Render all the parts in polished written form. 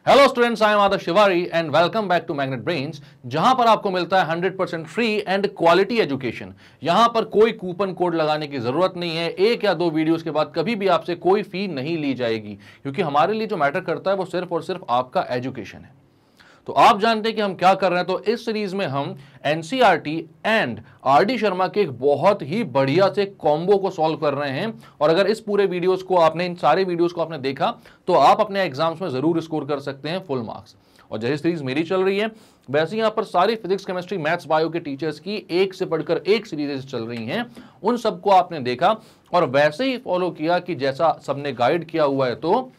Hello students, I am Adarsh Tiwari and welcome back to magnet brains, जहां पर आपको मिलता है 100% फ्री एंड क्वालिटी एजुकेशन। यहां पर कोई कूपन कोड लगाने की जरूरत नहीं है। एक या दो वीडियोस के बाद कभी भी आपसे कोई फी नहीं ली जाएगी, क्योंकि हमारे लिए जो मैटर करता है वो सिर्फ और सिर्फ आपका एजुकेशन है। तो आप जानते हैं कि हम क्या कर रहे हैं। तो इस सीरीज में हम एनसीईआरटी एंड आरडी शर्मा के एक बहुत ही बढ़िया से कॉम्बो को सॉल्व कर रहे हैं। और अगर इस पूरे वीडियोस को आपने, इन सारे वीडियोस को आपने देखा, तो आप अपने एग्जाम्स में जरूर स्कोर कर सकते हैं फुल मार्क्स। और जैसी सीरीज मेरी चल रही है, वैसे यहां पर सारी फिजिक्स, केमिस्ट्री, मैथ्स, बायो के टीचर्स की एक से बढ़कर एक सीरीज चल रही हैं। उन सबको आपने देखा और वैसे ही फॉलो किया कि जैसा सबने गाइड किया हुआ है, तो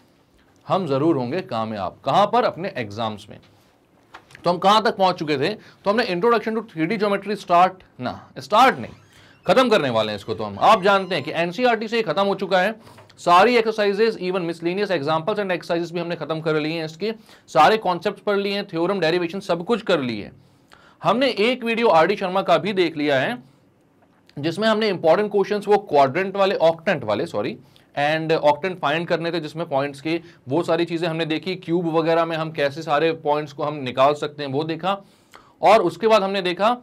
हम जरूर होंगे कामयाब। कहां पर? अपने एग्जाम्स में। तो हम कहां तक पहुंच चुके थे? तो हमने introduction to 3D geometry start नहीं, खत्म करने वाले हैं इसको। तो हम, आप जानते हैं कि एनसीईआरटी से खत्म हो चुका है। सारी exercises, even miscellaneous examples and exercises भी हमने खत्म कर लिए हैं। इसके सारे कॉन्सेप्ट्स पढ़ लिए हैं, थ्योरम, डेरिवेशन सब कुछ कर लिए हैं। हमने एक वीडियो आरडी शर्मा का भी देख लिया है, जिसमें हमने इंपॉर्टेंट क्वेश्चंस वो क्वाड्रेंट वाले, ऑक्टेंट वाले सॉरी, एंड ऑक्टेंट फाइंड करने थे, जिसमें पॉइंट्स के वो सारी चीजें हमने देखी। क्यूब वगैरह में हम कैसे सारे पॉइंट्स को हम निकाल सकते हैं वो देखा। और उसके बाद हमने देखा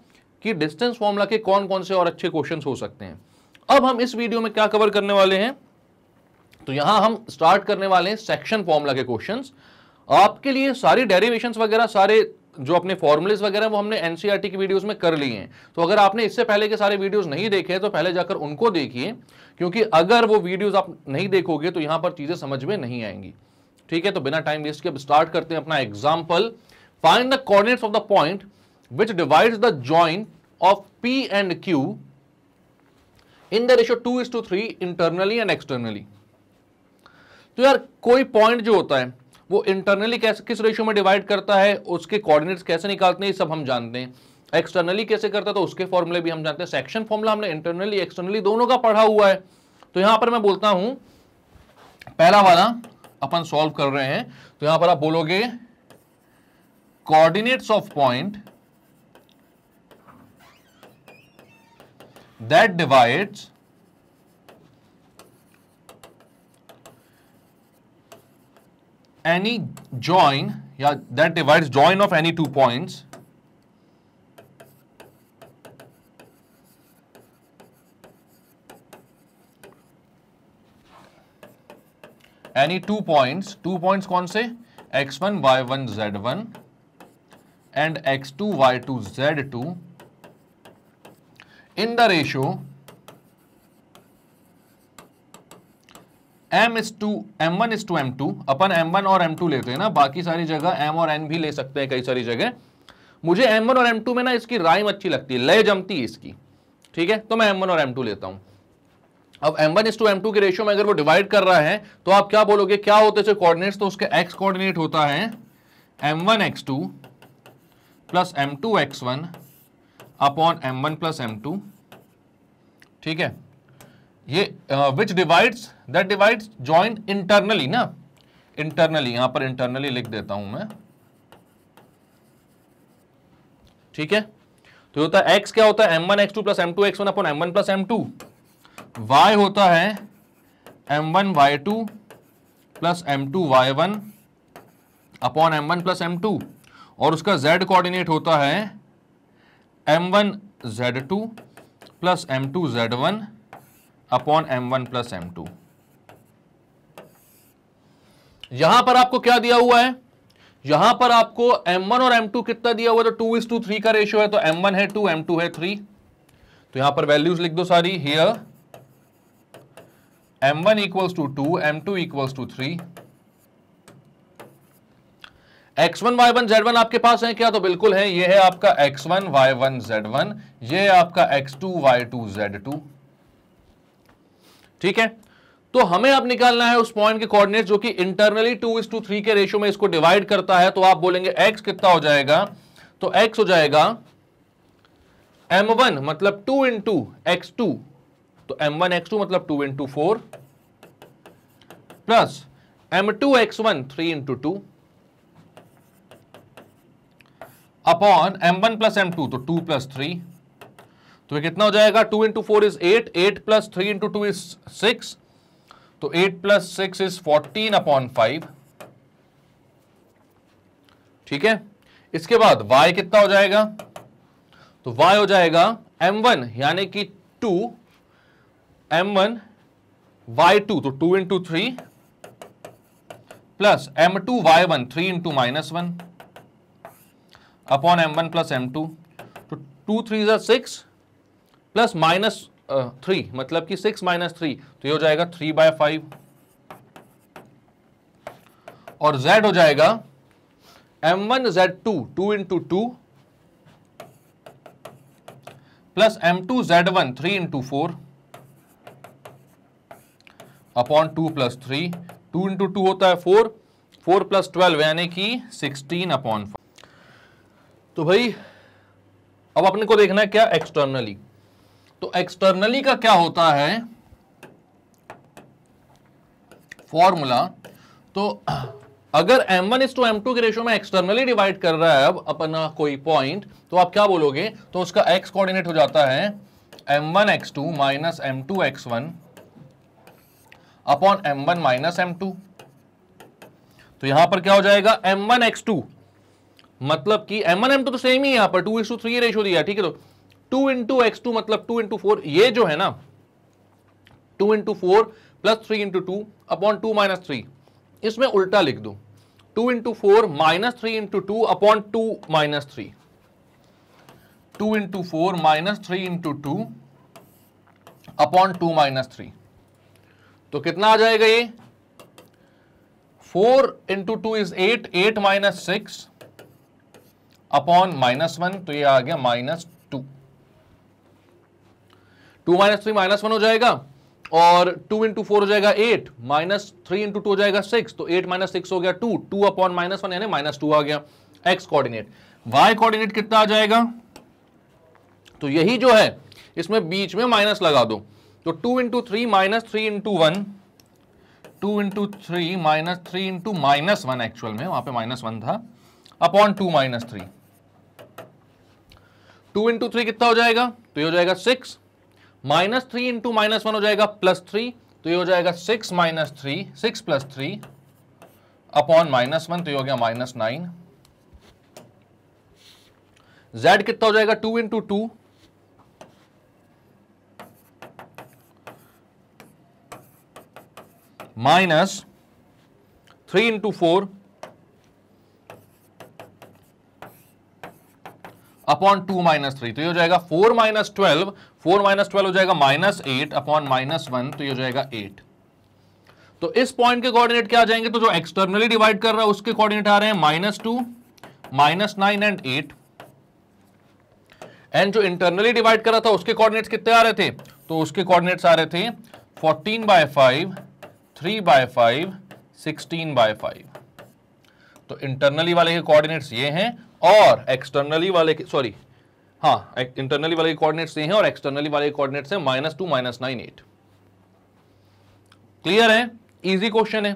कि डिस्टेंस फॉर्मूला के कौन कौन से और अच्छे क्वेश्चंस हो सकते हैं। अब हम इस वीडियो में क्या कवर करने वाले हैं? तो यहां हम स्टार्ट करने वाले हैं सेक्शन फॉर्मूला के क्वेश्चंस। आपके लिए सारी डेरिवेशंस वगैरह, सारे जो अपने फॉर्मुलेस वगैरह, वो हमने एनसीईआरटी की वीडियोस में कर लिए हैं। तो अगर आपने इससे पहले के सारे वीडियोस नहीं देखे तो पहले जाकर उनको देखिए, क्योंकि अगर वो वीडियोस आप नहीं देखोगे तो यहां पर चीजें समझ में नहीं आएंगी। ठीक है, तो बिना टाइम वेस्ट के अब स्टार्ट करते हैं अपना example. Find the coordinates of the point which divides the joint of P and Q in the ratio 2:3 internally and externally. तो यार, कोई पॉइंट जो होता है वो इंटरनली कैसे, किस रेशियो में डिवाइड करता है, उसके कोऑर्डिनेट्स कैसे निकालते हैं, ये सब हम जानते हैं। एक्सटर्नली कैसे करता है तो उसके फॉर्मूले भी हम जानते हैं। सेक्शन फॉर्मूला हमने इंटरनली एक्सटर्नली दोनों का पढ़ा हुआ है। तो यहां पर मैं बोलता हूं, पहला वाला अपन सॉल्व कर रहे हैं। तो यहां पर आप बोलोगे coordinates of point that divides any join, that divides join of any two points two points कौन से? x1 y1 z1 and x2 y2 z2 in the ratio m1 is to m2। Upon m1 और m2 लेते हैं ना, बाकी सारी जगह m और n भी ले सकते हैं कई सारी जगह। मुझे m1 और m2 में ना इसकी राइम अच्छी लगती है, लय जमती है इसकी। ठीक है, तो मैं m1 और m2 लेता हूं। अब m1 is to m2 के रेशियो में अगर वो डिवाइड कर रहा है तो आप क्या बोलोगे, क्या होते हैं कोऑर्डिनेट्स? तो उसके x कोऑर्डिनेट होता है m1 x2 plus m2 x1 upon m1 plus m2। ठीक है, ये विच divides, that divides joint internally ना, इंटरनली, यहां पर इंटरनली लिख देता हूं मैं। ठीक है, तो होता है x क्या होता है m1 x2 plus m2 x1 upon m1 plus m2। y होता है m1 y2 plus m2 y1 upon m1 plus m2। और उसका z कोऑर्डिनेट होता है m1 z2 plus m2 z1 upon m1 plus m2। यहां पर आपको क्या दिया हुआ है? यहां पर आपको m1 और m2 कितना दिया हुआ है? तो 2:3 का रेशियो है, तो m1 है 2, m2 है 3। तो यहां पर वैल्यूज लिख दो सारी। Here m1 equals to 2, m2 equals to 3। x1 y1 z1 आपके पास है क्या? तो बिल्कुल है, ये है आपका x1 y1 z1, ये है आपका x2 y2 z2। ठीक है, तो हमें अब निकालना है उस पॉइंट के कोऑर्डिनेट जो कि इंटरनली 2:3 के रेशियो में इसको डिवाइड करता है। तो आप बोलेंगे x कितना हो जाएगा? तो x हो जाएगा m1 मतलब 2 इंटू x2, तो m1 x2 मतलब 2 into 4 plus m2 x1 3 into 2 upon m1 plus m2, तो 2 प्लस 3। तो ये कितना हो जाएगा? 2 into 4 is 8, 8 plus 3 into 2 is 6, तो 8 प्लस 6 इज 14 अपॉन 5। ठीक है। इसके बाद y कितना हो जाएगा, तो y हो जाएगा m1 यानी कि 2 m1 y2, तो 2 into 3 plus m2 y1 3 into -1 upon m1 plus m2, तो 2 3 6 प्लस -3 मतलब कि 6 - 3, तो ये हो जाएगा 3/5 और z हो जाएगा m1 z2 2 into 2 plus m2 z1 3 into 4 upon 2 plus 3, 2 into 2 होता है 4, 4 प्लस 12 यानी कि 16 अपॉन 5। तो भाई अब अपने को देखना है क्या एक्सटर्नली, तो एक्सटर्नली का क्या होता है फॉर्मूला, तो अगर m1:m2 के रेशियो में एक्सटर्नली डिवाइड कर रहा है अब अपना कोई पॉइंट, तो आप क्या बोलोगे, तो उसका x कोऑर्डिनेट हो जाता है m1x2 minus m2x1 upon m1 minus m2। तो यहां पर क्या हो जाएगा m1x2 मतलब कि m1 m2 तो सेम ही है, यहां पर 2:3 रेशियो दिया, ठीक है। तो 2 इंटू x2 मतलब 2 इंटू 4, ये जो है ना 2 into 4 plus 3 into 2 upon 2 minus 3, इसमें उल्टा लिख दो 2 into 4 minus 3 into 2 upon 2 minus 3, 2 into 4 minus 3 into 2 upon 2 minus 3, तो कितना आ जाएगा ये 4 इंटू 2 इज 8, 8 माइनस 6 अपॉन -1, तो ये आ गया -2, 2 माइनस 3 -1 हो जाएगा और 2 इंटू 4 हो जाएगा 8, माइनस 3 इंटू 2 हो जाएगा 6, तो 8 माइनस 6 हो गया 2, 2 अपॉन -1 यानी -2 आ गया x कोऑर्डिनेट। y कोऑर्डिनेट कितना आ जाएगा, तो यही जो है इसमें बीच में माइनस लगा दो, तो 2 into 3 minus 3 into 1, 2 into 3 minus 3 into -1, actual में वहां पे -1 था, अपॉन 2 माइनस 3, 2 इंटू 3 कितना हो जाएगा, तो ये हो जाएगा 6, माइनस 3 इंटू -1 हो जाएगा +3, तो ये हो जाएगा 6 माइनस 3, 6 प्लस 3 अपॉन -1, तो ये हो गया -9। z कितना हो जाएगा 2 into 2 minus 3 into 4 upon 2 minus 3, तो ये हो जाएगा 4 माइनस 12, 4 माइनस 12 हो जाएगा -8 अपॉन -1, तो ये हो जाएगा 8। तो इस पॉइंट के कोऑर्डिनेट क्या आ जाएंगे, तो जो एक्सटर्नली डिवाइड कर रहा है उसके कोऑर्डिनेट आ रहे हैं -2, -9 एंड 8, एंड जो इंटरनली डिवाइड कर रहा था उसके कोऑर्डिनेट्स कितने आ रहे थे, तो उसके कोऑर्डिनेट्स आ रहे थे 14/5, 3/5, 16/5। तो इंटरनली वाले के कोऑर्डिनेट्स ये हैं और एक्सटर्नली वाले के, सॉरी हाँ, इंटरनली वाले के कोऑर्डिनेट्स ये हैं और एक्सटर्नली वाले के कोऑर्डिनेट्स हैं -2, -9, 8। क्लियर है, इजी क्वेश्चन है।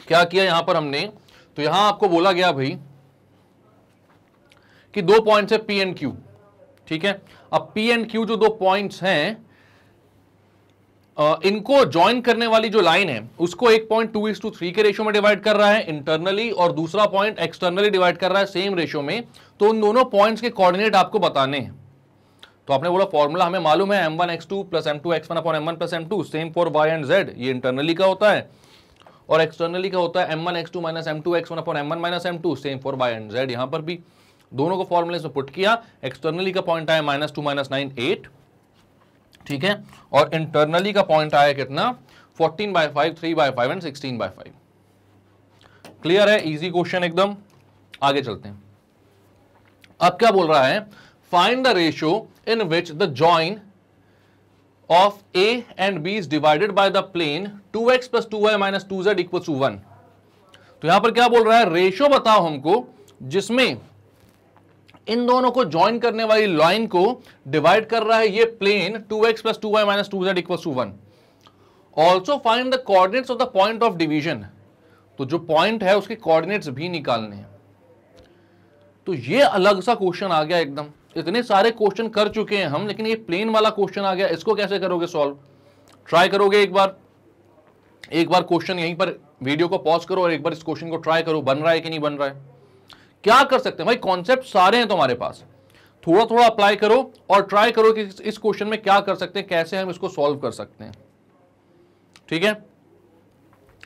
क्या किया यहां पर हमने, तो यहां आपको बोला गया भाई कि 2 पॉइंट्स है P एंड Q, ठीक है। अब P एंड Q जो 2 पॉइंट्स हैं, इनको ज्वाइन करने वाली जो लाइन है उसको एक पॉइंट 2:3 के रेशियो में डिवाइड कर रहा है इंटरनली और दूसरा पॉइंट एक्सटर्नली डिवाइड कर रहा है सेम रेशियो में, तो उन दोनों पॉइंट्स के कोऑर्डिनेट आपको बताने हैं। तो आपने बोला फॉर्मूला हमें मालूम है m1x2 plus m2x1 upon m1 plus m2, same for y and z, ये इंटरनली का होता है, और एक्सटर्नली का होता है m1x2 minus m2x1 upon m1 minus m2, same for y and z। यहां पर भी दोनों को फॉर्मूले में पुट किया, एक्सटर्नली का पॉइंट आया -2 -9 8, ठीक है, और इंटरनली का पॉइंट आया कितना 14/5, 3/5 एंड 16/5। क्लियर है, इजी क्वेश्चन एकदम। आगे चलते हैं। अब क्या बोल रहा है, find the ratio in which the join of a and b is divided by the plane 2x plus 2y minus 2z equal to 1। तो यहां पर क्या बोल रहा है, रेशियो बताओ हमको जिसमें इन दोनों को ज्वाइन करने वाली लाइन को डिवाइड कर रहा है ये plane 2x plus 2y minus 2z equal to 1। Also find the coordinates of the point of division, तो जो पॉइंट है उसके कोऑर्डिनेट्स भी निकालने हैं। तो ये अलग सा क्वेश्चन आ गया एकदम, इतने सारे क्वेश्चन कर चुके हैं हम, लेकिन ये प्लेन वाला क्वेश्चन आ गया, इसको कैसे करोगे सॉल्व। ट्राई करोगे एक बार क्वेश्चन यहीं पर वीडियो को पॉज करो और एक बार इस क्वेश्चन को ट्राई करो, बन रहा है कि नहीं बन रहा है। क्या कर सकते हैं भाई, कॉन्सेप्ट सारे हैं तुम्हारे पास, थोड़ा थोड़ा अप्लाई करो और ट्राई करो कि इस क्वेश्चन में क्या कर सकते हैं, कैसे हम इसको सॉल्व कर सकते हैं। ठीक है,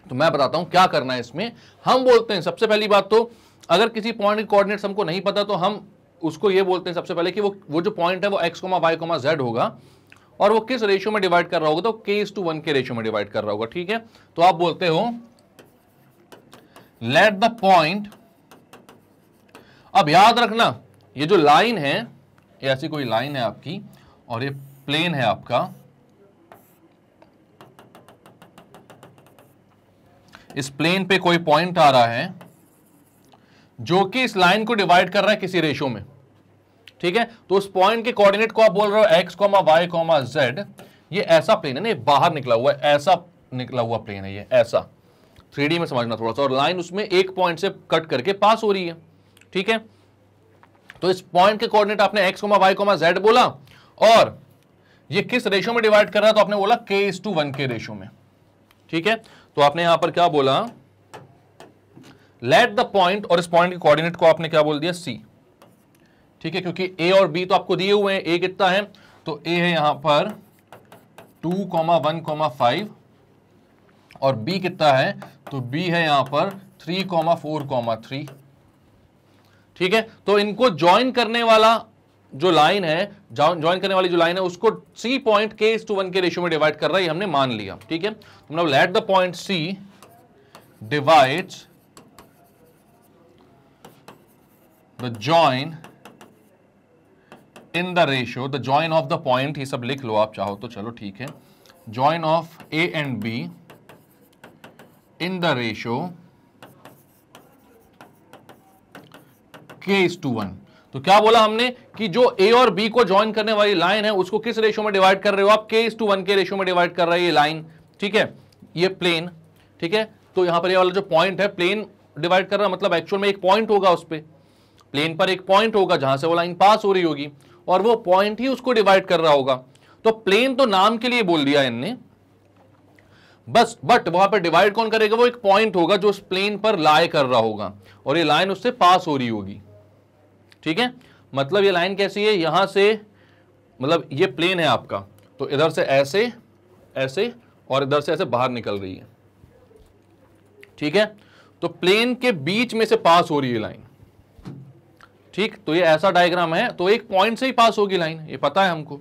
तो मैं बताता हूं क्या करना है इसमें। हम बोलते हैं सबसे पहली बात तो, अगर किसी पॉइंट के कोऑर्डिनेट्स हमको नहीं पता तो हम उसको ये बोलते हैं सबसे पहले कि वो जो पॉइंट है वो x, y, z होगा, और वो किस रेशियो में डिवाइड कर रहा होगा, तो k:1 के रेशियो में डिवाइड कर रहा होगा। ठीक है, तो आप बोलते हो लेट द पॉइंट, अब याद रखना ये जो लाइन है, ये ऐसी कोई लाइन है आपकी और ये प्लेन है आपका, इस प्लेन पे कोई पॉइंट आ रहा है जो कि इस लाइन को डिवाइड कर रहा है किसी रेशियो में। ठीक है, तो उस पॉइंट के कोऑर्डिनेट को आप बोल रहे हो x, y, z, ये ऐसा प्लेन है ना, बाहर निकला हुआ है, ऐसा निकला हुआ प्लेन है ये, ऐसा 3D में समझना थोड़ा सा, और लाइन उसमें एक पॉइंट से कट करके पास हो रही है। ठीक है, तो इस पॉइंट के कोऑर्डिनेट आपने x, y, z बोला, और ये किस रेशियो में डिवाइड कर रहा है, तो आपने बोला k:1 के रेशियो में। ठीक है, तो आपने यहां पर क्या बोला, लेट द पॉइंट, और इस पॉइंट के कोऑर्डिनेट को आपने क्या बोल दिया, c। ठीक है, क्योंकि a और b तो आपको दिए हुए हैं, a कितना है, तो a है यहां पर 2,1,5, और b कितना है, तो b है यहां पर 3,4,3। ठीक है, तो इनको ज्वाइन करने वाला जो लाइन है, ज्वाइन करने वाली जो लाइन है, उसको c पॉइंट k:1 के रेशियो में डिवाइड कर रहा है, ये हमने मान लिया। ठीक है, मतलब let the point c divides the join in the ratio, the join of the point, ये सब लिख लो आप चाहो तो, चलो ठीक है, join of a and b in the ratio k:1। तो क्या बोला हमने कि जो a और b को ज्वाइन करने वाली लाइन है उसको किस रेशियो में डिवाइड कर रहे हो आप, k:1 के रेशियो में डिवाइड कर रहा है ये लाइन। ठीक है, ये प्लेन। ठीक है, तो यहां पर ये वाला जो पॉइंट है प्लेन डिवाइड कर रहा है, मतलब एक्चुअल में एक पॉइंट होगा, उस पे प्लेन पर एक पॉइंट होगा जहां से वो लाइन पास हो रही होगी, और वो पॉइंट ही उसको डिवाइड कर रहा होगा। तो प्लेन तो नाम के लिए बोल दिया इनने बस, बट वहां पर डिवाइड कौन करेगा, वो एक पॉइंट होगा जो उस प्लेन पर लाई कर रहा होगा, और ये लाइन उससे पास हो रही होगी। ठीक है, मतलब ये लाइन कैसी है, यहां से, मतलब ये प्लेन है आपका, तो इधर से ऐसे ऐसे और इधर से ऐसे बाहर निकल रही है। ठीक है, तो प्लेन के बीच में से पास हो रही है लाइन। ठीक, तो ये ऐसा डायग्राम है, तो एक पॉइंट से ही पास होगी लाइन, ये पता है हमको।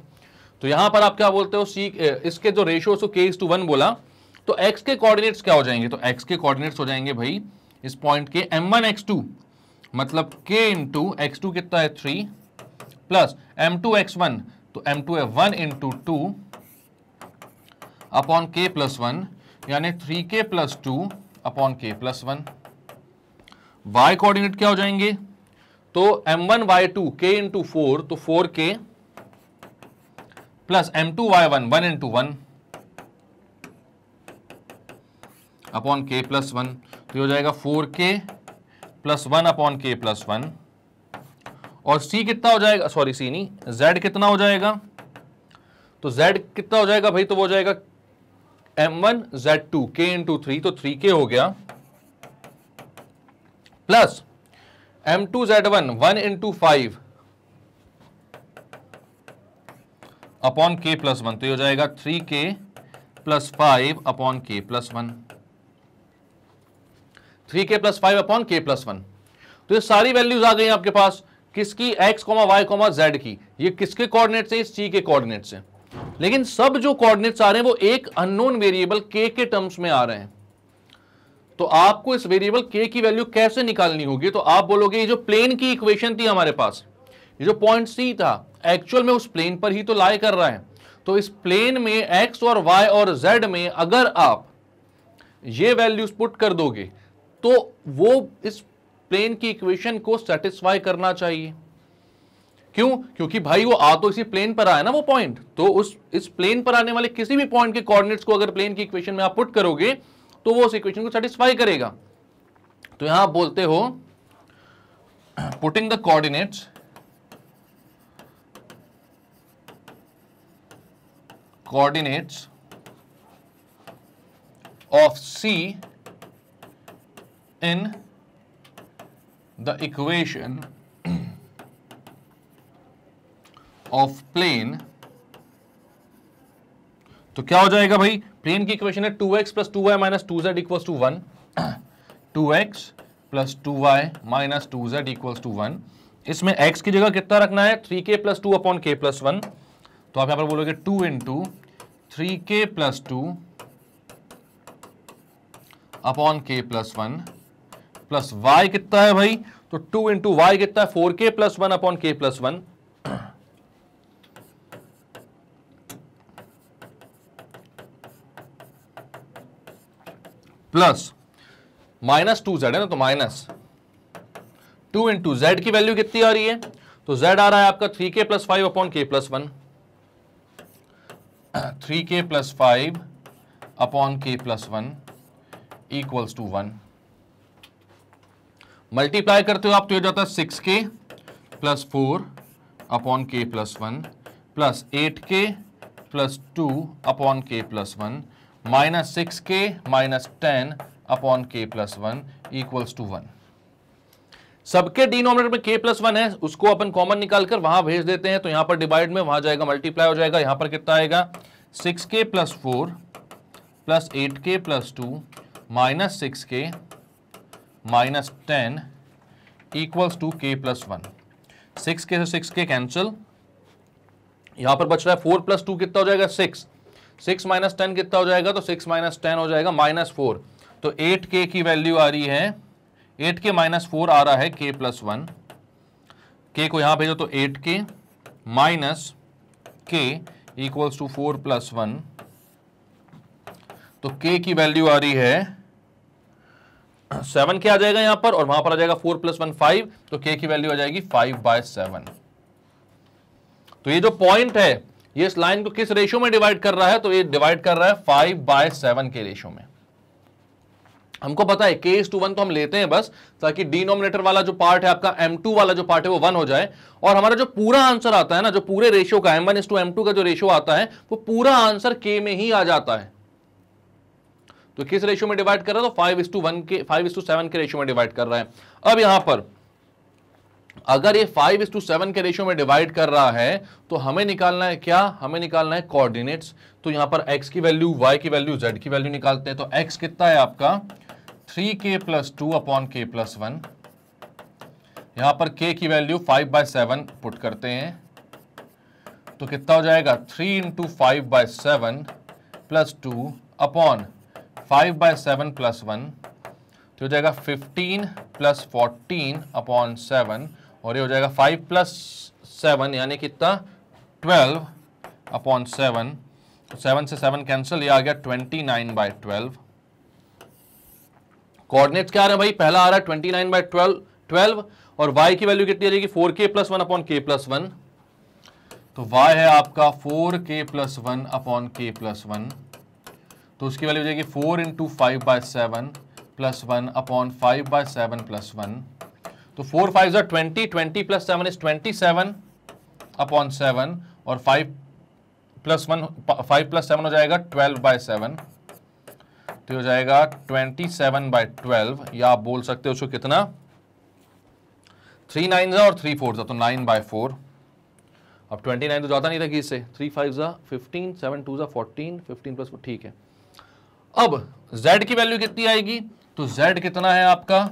तो यहां पर आप क्या बोलते हो, सी, इसके जो रेशियो को k:1 बोला, तो x के कोऑर्डिनेट्स क्या हो जाएंगे, तो x के कोऑर्डिनेट्स हो जाएंगे भाई इस पॉइंट के m1 x2, मतलब k इंटू x2 कितना है 3, प्लस m2 x1, तो m2 है 1 इंटू 2 अपॉन k प्लस 1, यानी 3k plus 2 upon k plus 1। y coordinate क्या हो जाएंगे, तो m1 y2 k इंटू 4, तो 4k plus m2 y1 1 into 1 upon k plus 1, तो हो जाएगा 4k plus 1 upon k plus 1, और c कितना हो जाएगा, सॉरी c नहीं, z कितना हो जाएगा, तो z कितना हो जाएगा भाई, तो वो हो जाएगा m1 z2 k इंटू 3, तो 3k हो गया, plus m2 z1 1 into 5 upon k plus 1, तो ये हो जाएगा 3k plus 5 upon k plus 1, 3k plus 5 upon k plus 1। तो ये सारी वैल्यूज आ गई आपके पास, किसकी, x, y, z की। ये किसके कोऑर्डिनेट्स हैं, इस c के कोऑर्डिनेट्स हैं। लेकिन सब जो कोऑर्डिनेट्स आ रहे हैं वो एक अननोन वेरिएबल k के टर्म्स में आ रहे हैं। तो आपको इस वेरिएबल k की वैल्यू कैसे निकालनी होगी, तो आप बोलोगे ये जो प्लेन की इक्वेशन थी हमारे पास, ये जो पॉइंट c था, एक्चुअल में उस प्लेन पर ही तो लाई कर रहा है। तो इस प्लेन में x और y और z में अगर आप ये वैल्यूज पुट कर दोगे तो वो इस प्लेन की इक्वेशन को सेटिस्फाई करना चाहिए। क्यों, क्योंकि भाई वो आ तो इसी प्लेन पर आया ना वो पॉइंट, तो इस प्लेन पर आने वाले किसी भी पॉइंट के कोऑर्डिनेट्स को अगर प्लेन की इक्वेशन में आप पुट करोगे तो वो उस इक्वेशन को सेटिस्फाई करेगा। तो यहां आप बोलते हो putting the coordinates of C in the equation of plane, तो क्या हो जाएगा भाई, प्लेन की इक्वेशन है 2x plus 2y minus 2z equals to 1, 2x plus 2y minus 2z equals to 1। इसमें x की जगह कितना रखना है, 3k plus 2 upon k plus 1, तो आप यहां पर बोलोगे 2 into 3k plus 2 upon k plus 1 plus y कितना है भाई, तो 2 इंटू y कितना है, 4k plus 1 upon k plus 1 plus minus 2z है ना, तो माइनस 2 इंटू जेड की वैल्यू कितनी आ रही है, तो z आ रहा है आपका 3k plus 5 upon k plus 1, 3k plus 5 upon k plus 1 equals to 1। Multiply करते हो आप तो हो जाता है 6k plus 4 upon k plus 1 plus 8k plus 2 upon k plus 1 minus 6k minus 10 upon k plus 1 equals to 1। सबके denominator में k plus 1 है, उसको अपन कॉमन निकालकर वहां भेज देते हैं, तो यहां पर डिवाइड में वहां जाएगा मल्टीप्लाई हो जाएगा, यहां पर कितना आएगा 6k plus 4 plus 8k plus 2 minus 6k minus 10 equals to k plus 1। 6k से 6k कैंसिल, यहां पर बच रहा है 4 प्लस 2 कितना हो जाएगा 6, 6 माइनस 10 कितना हो जाएगा, तो 6 माइनस 10 हो जाएगा माइनस 4, तो 8k की वैल्यू आ रही है, 8k माइनस 4 आ रहा है k प्लस 1, k को यहां भेजो तो 8k minus k equals to 4 plus 1, तो k की वैल्यू आ रही है 7 के आ जाएगा यहां पर, और वहां पर आ जाएगा 4 प्लस 1 5, तो k की वैल्यू आ जाएगी 5/7। तो ये जो पॉइंट है ये इस लाइन को किस रेशियो में डिवाइड कर रहा है, तो ये डिवाइड कर रहा है 5/7 के रेशियो में। हमको पता है k:1 तो हम लेते हैं बस ताकि डिनोमिनेटर वाला जो पार्ट है आपका m2 वाला जो पार्ट है वो 1 हो जाए, और हमारा जो पूरा आंसर आता है ना, जो पूरे रेशियो का m1:m2 का जो रेशियो आता है वो पूरा आंसर k में ही आ जाता है। तो किस रेशियो में डिवाइड कर रहा है, तो 5:1 के 5:7 के रेशियो में डिवाइड कर रहा है। अब यहां पर अगर ये 5:7 के रेशियो में डिवाइड कर रहा है तो हमें निकालना है क्या, हमें निकालना है कोऑर्डिनेट्स। तो यहां पर x की वैल्यू, y की वैल्यू, z की वैल्यू निकालते हैं। तो x कितना है आपका 3k plus 2 upon k plus 1, यहां पर k की वैल्यू 5/7 पुट करते हैं, तो कितना हो जाएगा 3 इंटू 5/7 प्लस 2 अपॉन 5/7 प्लस 1, तो हो जाएगा 15 प्लस 14 अपॉन 7, और ये हो जाएगा 5 प्लस 7 यानी कितना 12 अपॉन 7, तो 7 से 7 कैंसिल, ये आ गया 29/12। कोऑर्डिनेट्स क्या आ रहा है भाई, पहला आ रहा है 29/12, और y की वैल्यू कितनी आ जाएगी 4k plus 1 upon k plus 1, तो y है आपका 4k plus 1 upon k plus 1, तो उसकी वैल्यू हो जाएगी 4 इंटू 5/7 प्लस 1 अपॉन 5/7 प्लस 1, तो 4 5 20, 20 प्लस 7 इज 27 अपॉन 7, और 5 प्लस 7 हो जाएगा 12/7, तो हो जाएगा 27/12, या आप बोल सकते हो उसको कितना 3 9 और 3 4 तो 9/4। अब 29 तो जाता नहीं था कि इससे 3 5 15, 7 2 14, 15 प्लस 4, ठीक है। अब z की वैल्यू कितनी आएगी, तो z कितना है आपका,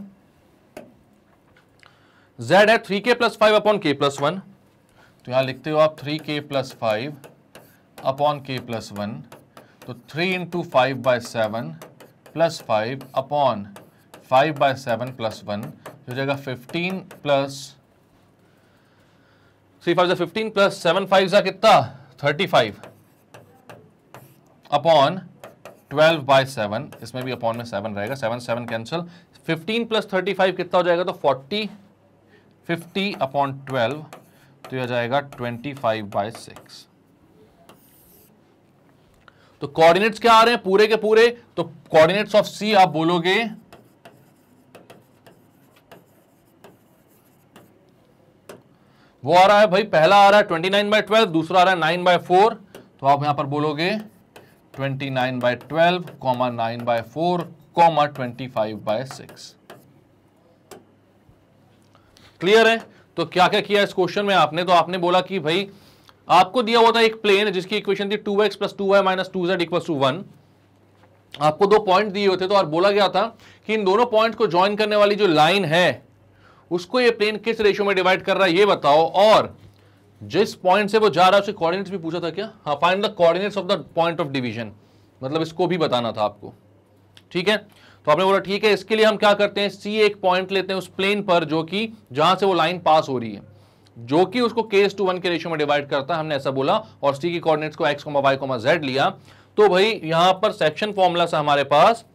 z है 3k plus 5 upon k plus 1, तो यहां लिखते हो आप 3k plus 5 upon k plus 1, तो 3 इंटू 5/7 प्लस 5 अपॉन 5/7 प्लस 1, हो जाएगा 15 प्लस 3 5 15 प्लस 7 5 कितना 35 अपॉन 12/7, इसमें भी अपॉन में 7 रहेगा, 7 7 कैंसिल, 15 प्लस 35 कितना हो जाएगा, तो 40 50 अपॉन 12, तो यह जाएगा 25/6। तो कोऑर्डिनेट्स क्या आ रहे हैं पूरे के पूरे, तो कोऑर्डिनेट्स ऑफ सी आप बोलोगे वो आ रहा है भाई, पहला आ रहा है 29/12, दूसरा आ रहा है 9/4, तो आप यहां पर बोलोगे 29/12, 9/4, 25/6। क्लियर है? तो क्या क्या किया इस क्वेश्चन में आपने? तो आपने बोला कि भाई आपको दिया हुआ था एक प्लेन जिसकी इक्वेशन थी 2x + 2y - 2z = 1। आपको दो पॉइंट दिए होते तो और बोला गया था कि इन दोनों पॉइंट को ज्वाइन करने वाली जो लाइन है उसको ये प्लेन किस रेशियो में डिवाइड कर रहा है ये बताओ, और जिस पॉइंट से वो जा रहा है उसके कोऑर्डिनेट्स भी पूछा था क्या? हाँ, find the coordinates of the point of division, मतलब इसको भी बताना था आपको। ठीक है, तो आपने बोला ठीक है, इसके लिए हम क्या करते हैं, सी एक पॉइंट लेते हैं उस प्लेन पर जो कि जहां से वो लाइन पास हो रही है, जो कि उसको k/1 के रेशियो में डिवाइड करता है, हमने ऐसा बोला, और सी की कोऑर्डिनेट्स को x, y, z लिया। तो भाई यहां पर सेक्शन फॉर्मूला से हमारे पास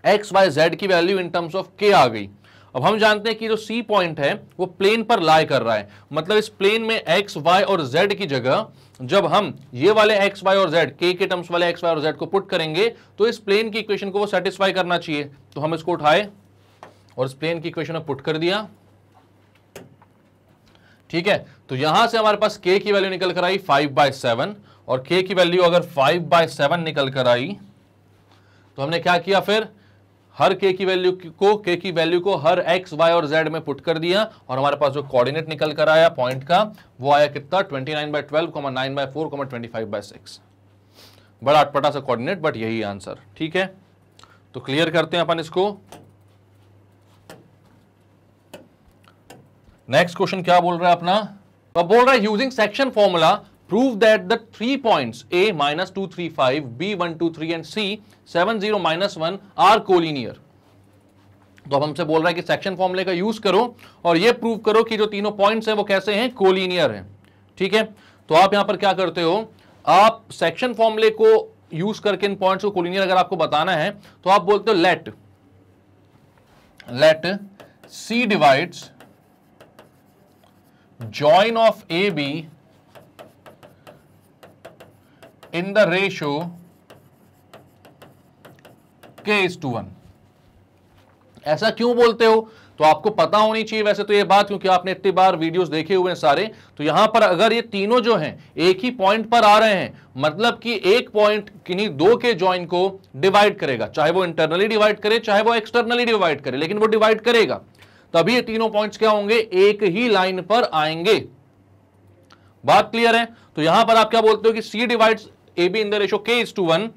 x, y, z की value in terms of k आ गई। अब हम जानते हैं कि जो सी पॉइंट है वो प्लेन पर लाई कर रहा है, मतलब इस प्लेन में x, y और z की जगह जब हम ये वाले x, y और z, k के टर्म्स वाले x, y और z को पुट करेंगे तो इस प्लेन की इक्वेशन को वो सेटिस्फाई करना चाहिए। तो हम इसको उठाए और इस प्लेन की इक्वेशन में पुट कर दिया। ठीक है, तो यहां से हमारे पास k की वैल्यू निकल कर आई 5/7, और k की वैल्यू अगर 5/7 निकल कर आई तो हमने क्या किया, फिर हर k की वैल्यू को हर x, y और z में पुट कर दिया, और हमारे पास जो कोऑर्डिनेट निकल कर आया पॉइंट का वो आया कितना, 29/12, 9/4, 25/6। बड़ा अटपटा सा कोऑर्डिनेट, बट यही आंसर। ठीक है, तो क्लियर करते हैं अपन इसको। नेक्स्ट क्वेश्चन क्या बोल रहा है अपना? अब बोल रहा है using section formula prove that the 3 points a -2, 3, 5, b 1, 2, 3 and c 7, 0, -1 are collinear. तो अब हमसे बोल रहा है कि सेक्शन फॉर्मूले का यूज करो और ये प्रूव करो कि जो तीनों पॉइंट्स हैं वो कैसे हैं, कोलिनियर हैं। ठीक है, तो आप यहां पर क्या करते हो, आप सेक्शन फॉर्मूले को यूज करके इन पॉइंट्स को कोलिनियर अगर आपको बताना है तो आप बोलते हो let c divides join of AB in the ratio k/1। ऐसा क्यों बोलते हो? तो आपको पता होनी चाहिए वैसे तो ये बात, क्योंकि आपने इतनी बार वीडियोस देखे हुए हैं सारे। तो यहां पर अगर ये तीनों जो हैं एक ही पॉइंट पर आ रहे हैं, मतलब कि एक पॉइंट किन्हीं दो के जॉइन को डिवाइड करेगा, चाहे वो इंटरनली डिवाइड करे चाहे वो एक्सटर्नली डिवाइड करे, लेकिन वो डिवाइड करेगा, तभी ये तीनों पॉइंट्स क्या होंगे, एक ही लाइन पर आएंगे। बात क्लियर है? तो यहां पर आप क्या बोलते हो कि C divides AB in the ratio k/1।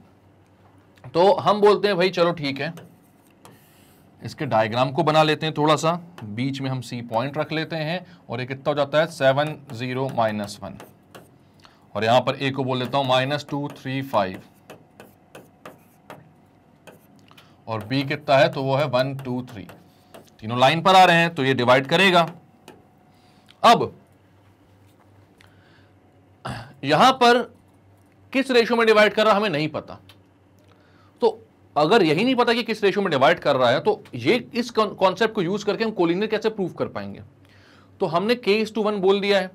तो हम बोलते हैं भाई चलो ठीक है, इसके डायग्राम को बना लेते हैं थोड़ा सा, बीच में हम C पॉइंट रख लेते हैं, और ये कितना हो जाता है 7, 0, -1, और यहां पर A को बोल लेता हूं -2, 3, 5, और B कितना है तो वो है 1, 2, 3। तीनों लाइन पर आ रहे हैं तो ये डिवाइड करेगा। अब यहां पर किस रेशियो में डिवाइड कर रहा है हमें नहीं पता, तो अगर यही नहीं पता कि किस रेशियो में डिवाइड कर रहा है तो ये इस कॉन्सेप्ट को यूज करके हम कोलिनियर कैसे प्रूव कर पाएंगे? तो हमने k/1 बोल दिया है।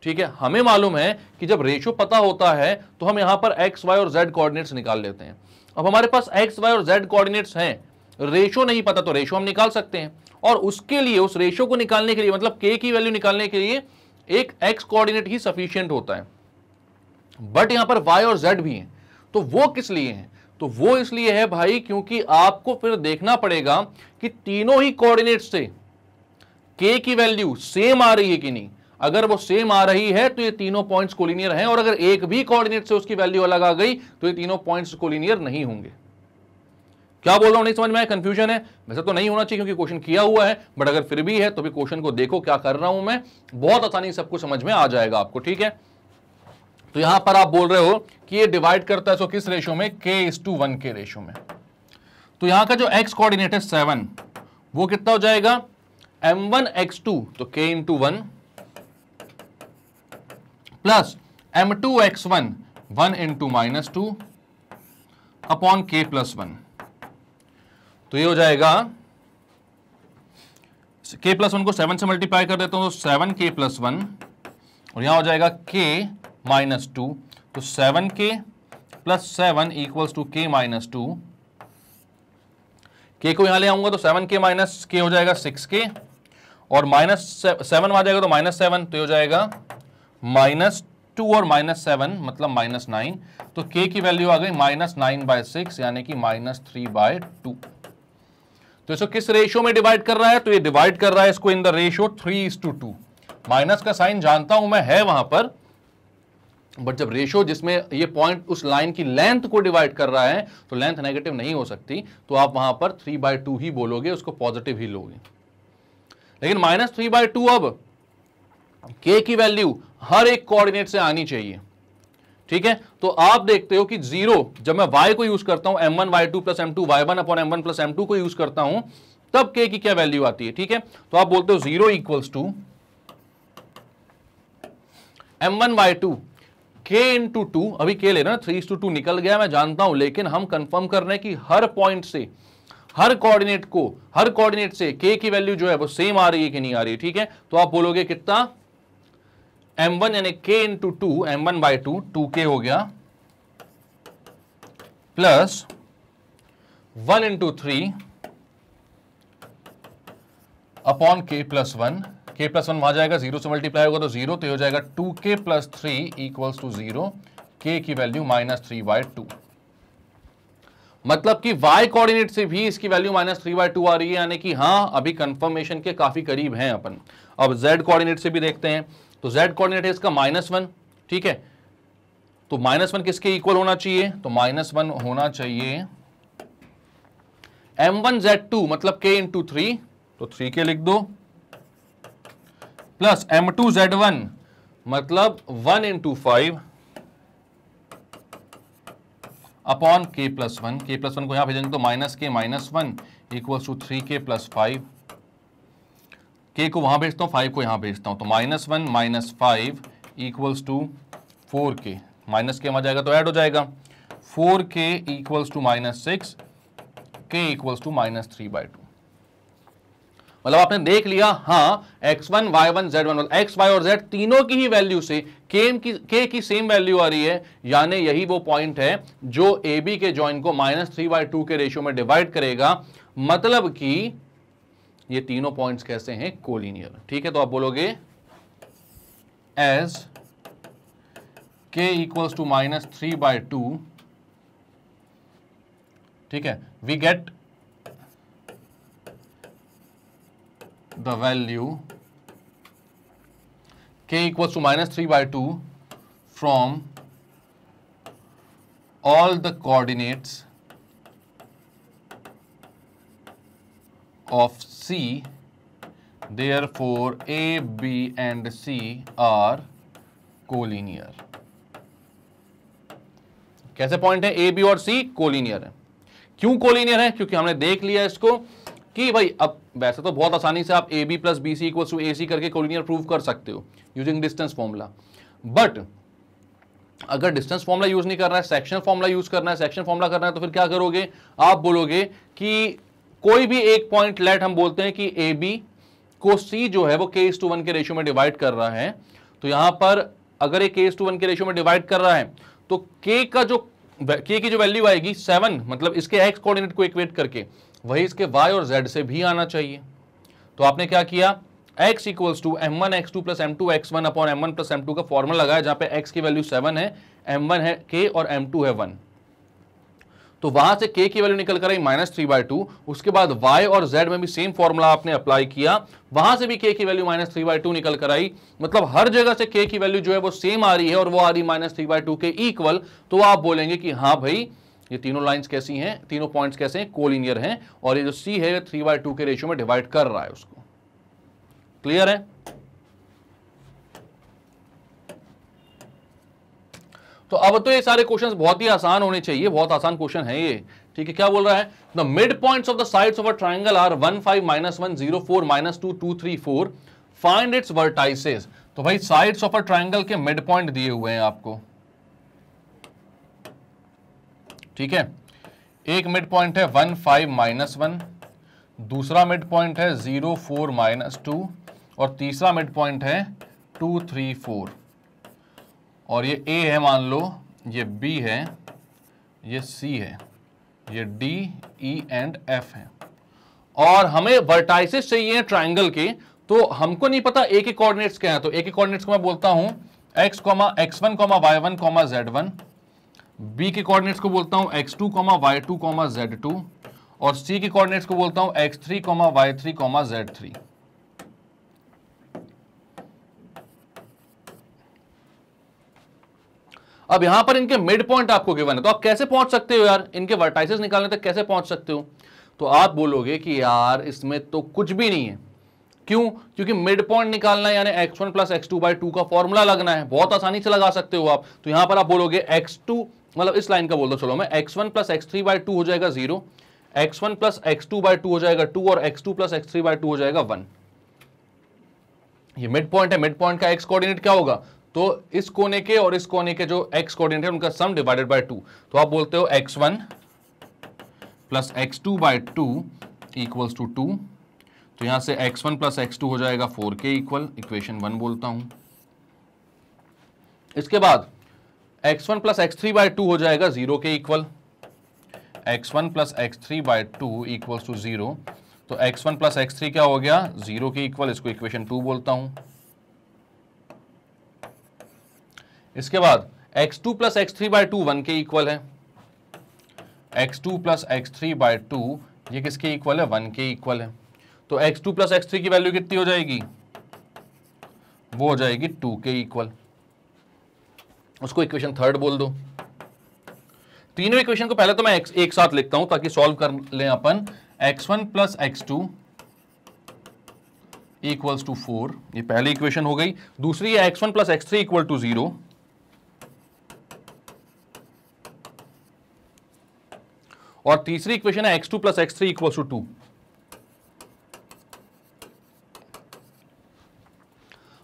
ठीक है, हमें मालूम है कि जब रेशियो पता होता है तो हम यहां पर x, y और z कोऑर्डिनेट्स निकाल लेते हैं। अब हमारे पास x, y और z कोऑर्डिनेट्स हैं, रेशियो नहीं पता तो रेशियो हम निकाल सकते हैं, और उसके लिए उस रेशियो को निकालने के लिए, मतलब k की वैल्यू निकालने के लिए एक x कोऑर्डिनेट ही सफिशिएंट होता है। बट यहां पर y और z भी हैं, तो वो किस लिए हैं? तो वो इसलिए है भाई क्योंकि आपको फिर देखना पड़ेगा कि तीनों ही कोऑर्डिनेट से k की वैल्यू सेम आ रही है कि नहीं। अगर वो सेम आ रही है तो ये तीनों पॉइंट्स कोलिनियर हैं, और अगर एक भी कोऑर्डिनेट से उसकी वैल्यू अलग आ गई तो ये तीनों पॉइंट्स कोलिनियर नहीं होंगे। क्या बोल रहा हूं, नहीं समझ में आया? कंफ्यूजन है? वैसे तो नहीं होना चाहिए क्योंकि क्वेश्चन किया हुआ है, बट अगर फिर भी है तो भी क्वेश्चन को देखो क्या कर रहा हूं मैं, बहुत आसानी से सबको समझ में आ जाएगा आपको। ठीक है, तो यहां पर आप बोल रहे हो कि ये डिवाइड करता है, सो किस रेशियो में, k/1 के रेशियो में। तो यहां का जो x कोऑर्डिनेट है 7, वो कितना हो जाएगा, m1x2 तो k/1 plus m2x1 1 × -2 upon k+1। तो ये हो जाएगा, k+1 को 7 से मल्टीप्लाई कर देता हूं तो 7k+1, और यहां हो जाएगा k-2, तो 7k + 7 = k-2। k को यहां ले आऊंगा तो 7k - k हो जाएगा 6k, और -7 आ जाएगा तो -7, तो हो जाएगा -2 और -7 मतलब -9, तो k की वैल्यू आ गई -9/6 यानी कि -3/2। तो इसको किस रेशियो में डिवाइड कर रहा है? तो ये डिवाइड कर रहा है इसको इन द रेशियो 3:2। माइनस का साइन जानता हूं मैं है वहां पर, बट जब रेशियो जिसमें ये पॉइंट उस लाइन की लेंथ को डिवाइड कर रहा है तो लेंथ नेगेटिव नहीं हो सकती, तो आप वहां पर 3/2 ही बोलोगे, उसको पॉजिटिव ही लोगे। लेकिन -3/2 अब k की वैल्यू हर एक कोऑर्डिनेट से आनी चाहिए, ठीक है। तो आप देखते हो कि 0 जब मैं y को यूज करता हूं m1 y2 + m2 y1 / m1 + m2 को यूज करता हूं, तब k की क्या वैल्यू आती है, ठीक है। तो आप बोलते हो 0 = m1 y2 k × 2, अभी k लेना 3:2 निकल गया मैं जानता हूं, लेकिन हम कंफर्म कर रहे हैं कि हर पॉइंट से, हर कोऑर्डिनेट से k की वैल्यू जो है वो सेम आ रही है कि नहीं आ रही है, ठीक है। तो आप बोलोगे कितना, m1 यानी k × 2 m1/2 2k हो गया, प्लस 1 × 3 अपॉन k + 1, k + 1 वहां जाएगा, 0 से मल्टीप्लाई होगा तो 0, तो हो जाएगा 2k + 3 = 0, k की वैल्यू -3/2। मतलब कि y कोऑर्डिनेट से भी इसकी वैल्यू -3/2 आ रही है, यानी कि हाँ अभी कंफर्मेशन के काफी करीब हैं अपन। अब z कोऑर्डिनेट से भी देखते हैं, तो z कोऑर्डिनेट है इसका -1, ठीक है। तो -1 किसके इक्वल होना चाहिए? तो -1 होना चाहिए m1z2 मतलब k × 3, तो 3k लिख दो, प्लस m2z1 मतलब 1 × 5 अपॉन k + 1, k + 1 को यहां भेजेंगे तो -k - 1 = 3k + 5, k को वहां भेजता हूं, 5 को यहां भेजता हूं, तो -1 - 5 = 4k, माइनस के वहां जाएगा तो ऐड हो जाएगा, 4k = -6, k = -3/2। मतलब आपने देख लिया, हाँ x1 y1 z1 मतलब x y और z तीनों की ही वैल्यू से k की सेम वैल्यू आ रही है, यानी यही वो पॉइंट है जो AB के जॉइन को -3/2 के रेशियो में डिवाइड करेगा। मतलब कि ये तीनों पॉइंट्स कैसे हैं? कोलिनियर, ठीक है। तो आप बोलोगे एज k = -3/2, ठीक है, we get the value k = -3/2 from all the coordinates of C, therefore A, B and C are collinear। कैसे पॉइंट है? A, B और C कोलिनियर है। क्यों कोलिनियर है? क्योंकि हमने देख लिया इसको कि भाई अब वैसे तो बहुत आसानी से आप AB + BC = AC करके कोलिनियर प्रूव कर सकते हो यूजिंग डिस्टेंस फॉर्मूला, बट अगर डिस्टेंस फॉर्मूला यूज नहीं करना है, सेक्शन फॉर्मूला यूज करना है, सेक्शन फॉर्मूला करना है, तो फिर क्या करोगे? आप बोलोगे कि कोई भी एक पॉइंट लेट हम बोलते हैं कि AB को C जो है वो k:1 के रेशियो में डिवाइड कर रहा है, तो यहां पर अगर ये k:1 के रेशियो में डिवाइड कर रहा है तो k की जो वैल्यू आएगी 7, मतलब इसके x कोऑर्डिनेट को इक्वेट करके वही इसके y और z से भी आना चाहिए। तो आपने क्या किया? x = m1 x2 + m2 x1 upon m1 + m2 का फॉर्मूला लगाया, जहां पे x की वैल्यू 7 है, m1 है k और m2 है 1। तो वहां से k की वैल्यू निकल कर आई -3/2। उसके बाद y और z में भी सेम फॉर्मूला आपने अप्लाई किया, वहां से भी k की वैल्यू -3/2 निकल कर आई। मतलब हर जगह से k की वैल्यू जो है वो सेम आ रही है और वो आ रही -3/2 के इक्वल। तो आप बोलेंगे कि हाँ भाई ये तीनों लाइंस कैसी हैं, तीनों पॉइंट्स कैसे हैं? कोलिनियर हैं, और ये जो C है 3/2 के रेशियो में डिवाइड कर रहा है उसको। क्लियर है? तो अब तो ये सारे क्वेश्चंस बहुत ही आसान होने चाहिए, बहुत आसान क्वेश्चन है ये, ठीक है। क्या बोल रहा है? The mid points of the sides of a triangle are 1 5 -1 0 4 -2 2 3 4, find its vertices. तो भाई साइड्स ऑफ अ ट्रायंगल के मिड पॉइंट दिए हुए हैं आपको, ठीक है। एक मिड पॉइंट है 1 5 -1, दूसरा मिड पॉइंट है 0 4 -2 और तीसरा मिड पॉइंट है 2 3 4। और ये A है मान लो, ये B है, ये C है, ये D E एंड F है, और हमें वर्टाइसेस चाहिए ट्रायंगल के। तो हमको नहीं पता A के कोऑर्डिनेट्स क्या हैं, तो A के कोऑर्डिनेट्स को मैं बोलता हूं x, x1, y1, z1। B के कोऑर्डिनेट्स को बोलता हूं x2, y2, z2, और C के कोऑर्डिनेट्स को बोलता हूं x3, y3, z3। अब यहां पर इनके मिड पॉइंट आपको गिवन है, तो आप कैसे पहुंच सकते हो यार, इनके वर्टाइसेस निकालने तक कैसे पहुंच सकते हो? तो आप बोलोगे कि यार इसमें तो कुछ भी नहीं है। क्यों? क्योंकि मिड पॉइंट निकालना है, यानी x1 प्लस x2/2 का फॉर्मूला लगना है। बहुत आसानी से लगा सकते हो आप। तो यहां पर आप बोलोगे x2, मतलब इस लाइन का बोल दो, चलो मैं x1 प्लस x3/2 हो जाएगा 0, x1 प्लस x2/2 हो जाएगा 2 और x2 प्लस x3/2 हो जाएगा 1। ये मिड पॉइंट है, मिड पॉइंट का x कोऑर्डिनेट क्या होगा? तो इस कोने के और इस कोने के जो x कोऑर्डिनेट है उनका सम डिवाइडेड बाय 2। तो आप बोलते हो x1 plus x2/2 equals to 2। तो यहां से x1 प्लस x2 हो जाएगा 4 के इक्वल, इक्वेशन 1 बोलता हूं। इसके बाद x1 प्लस x3/2 हो जाएगा 0 के equal, x1 plus x3/2 equals to 0। तो x1 प्लस x3 क्या हो गया? 0 के इक्वल, इसको इक्वेशन 2 बोलता हूं। इसके बाद x2 प्लस x3/2 1 के इक्वल है, x2 प्लस x3/2 ये किसके इक्वल है? 1 के इक्वल है। तो x2 प्लस x3 की वैल्यू कितनी हो जाएगी? वो हो जाएगी 2 के इक्वल, उसको इक्वेशन 3 बोल दो। तीनों इक्वेशन को पहले तो मैं एक साथ लिखता हूं ताकि सॉल्व कर लें अपन। x1 plus x2 equals to 4, ये पहली इक्वेशन हो गई। दूसरी है x1 plus x3 equal to 0, और तीसरी इक्वेशन है x2 plus x3 equals to 2।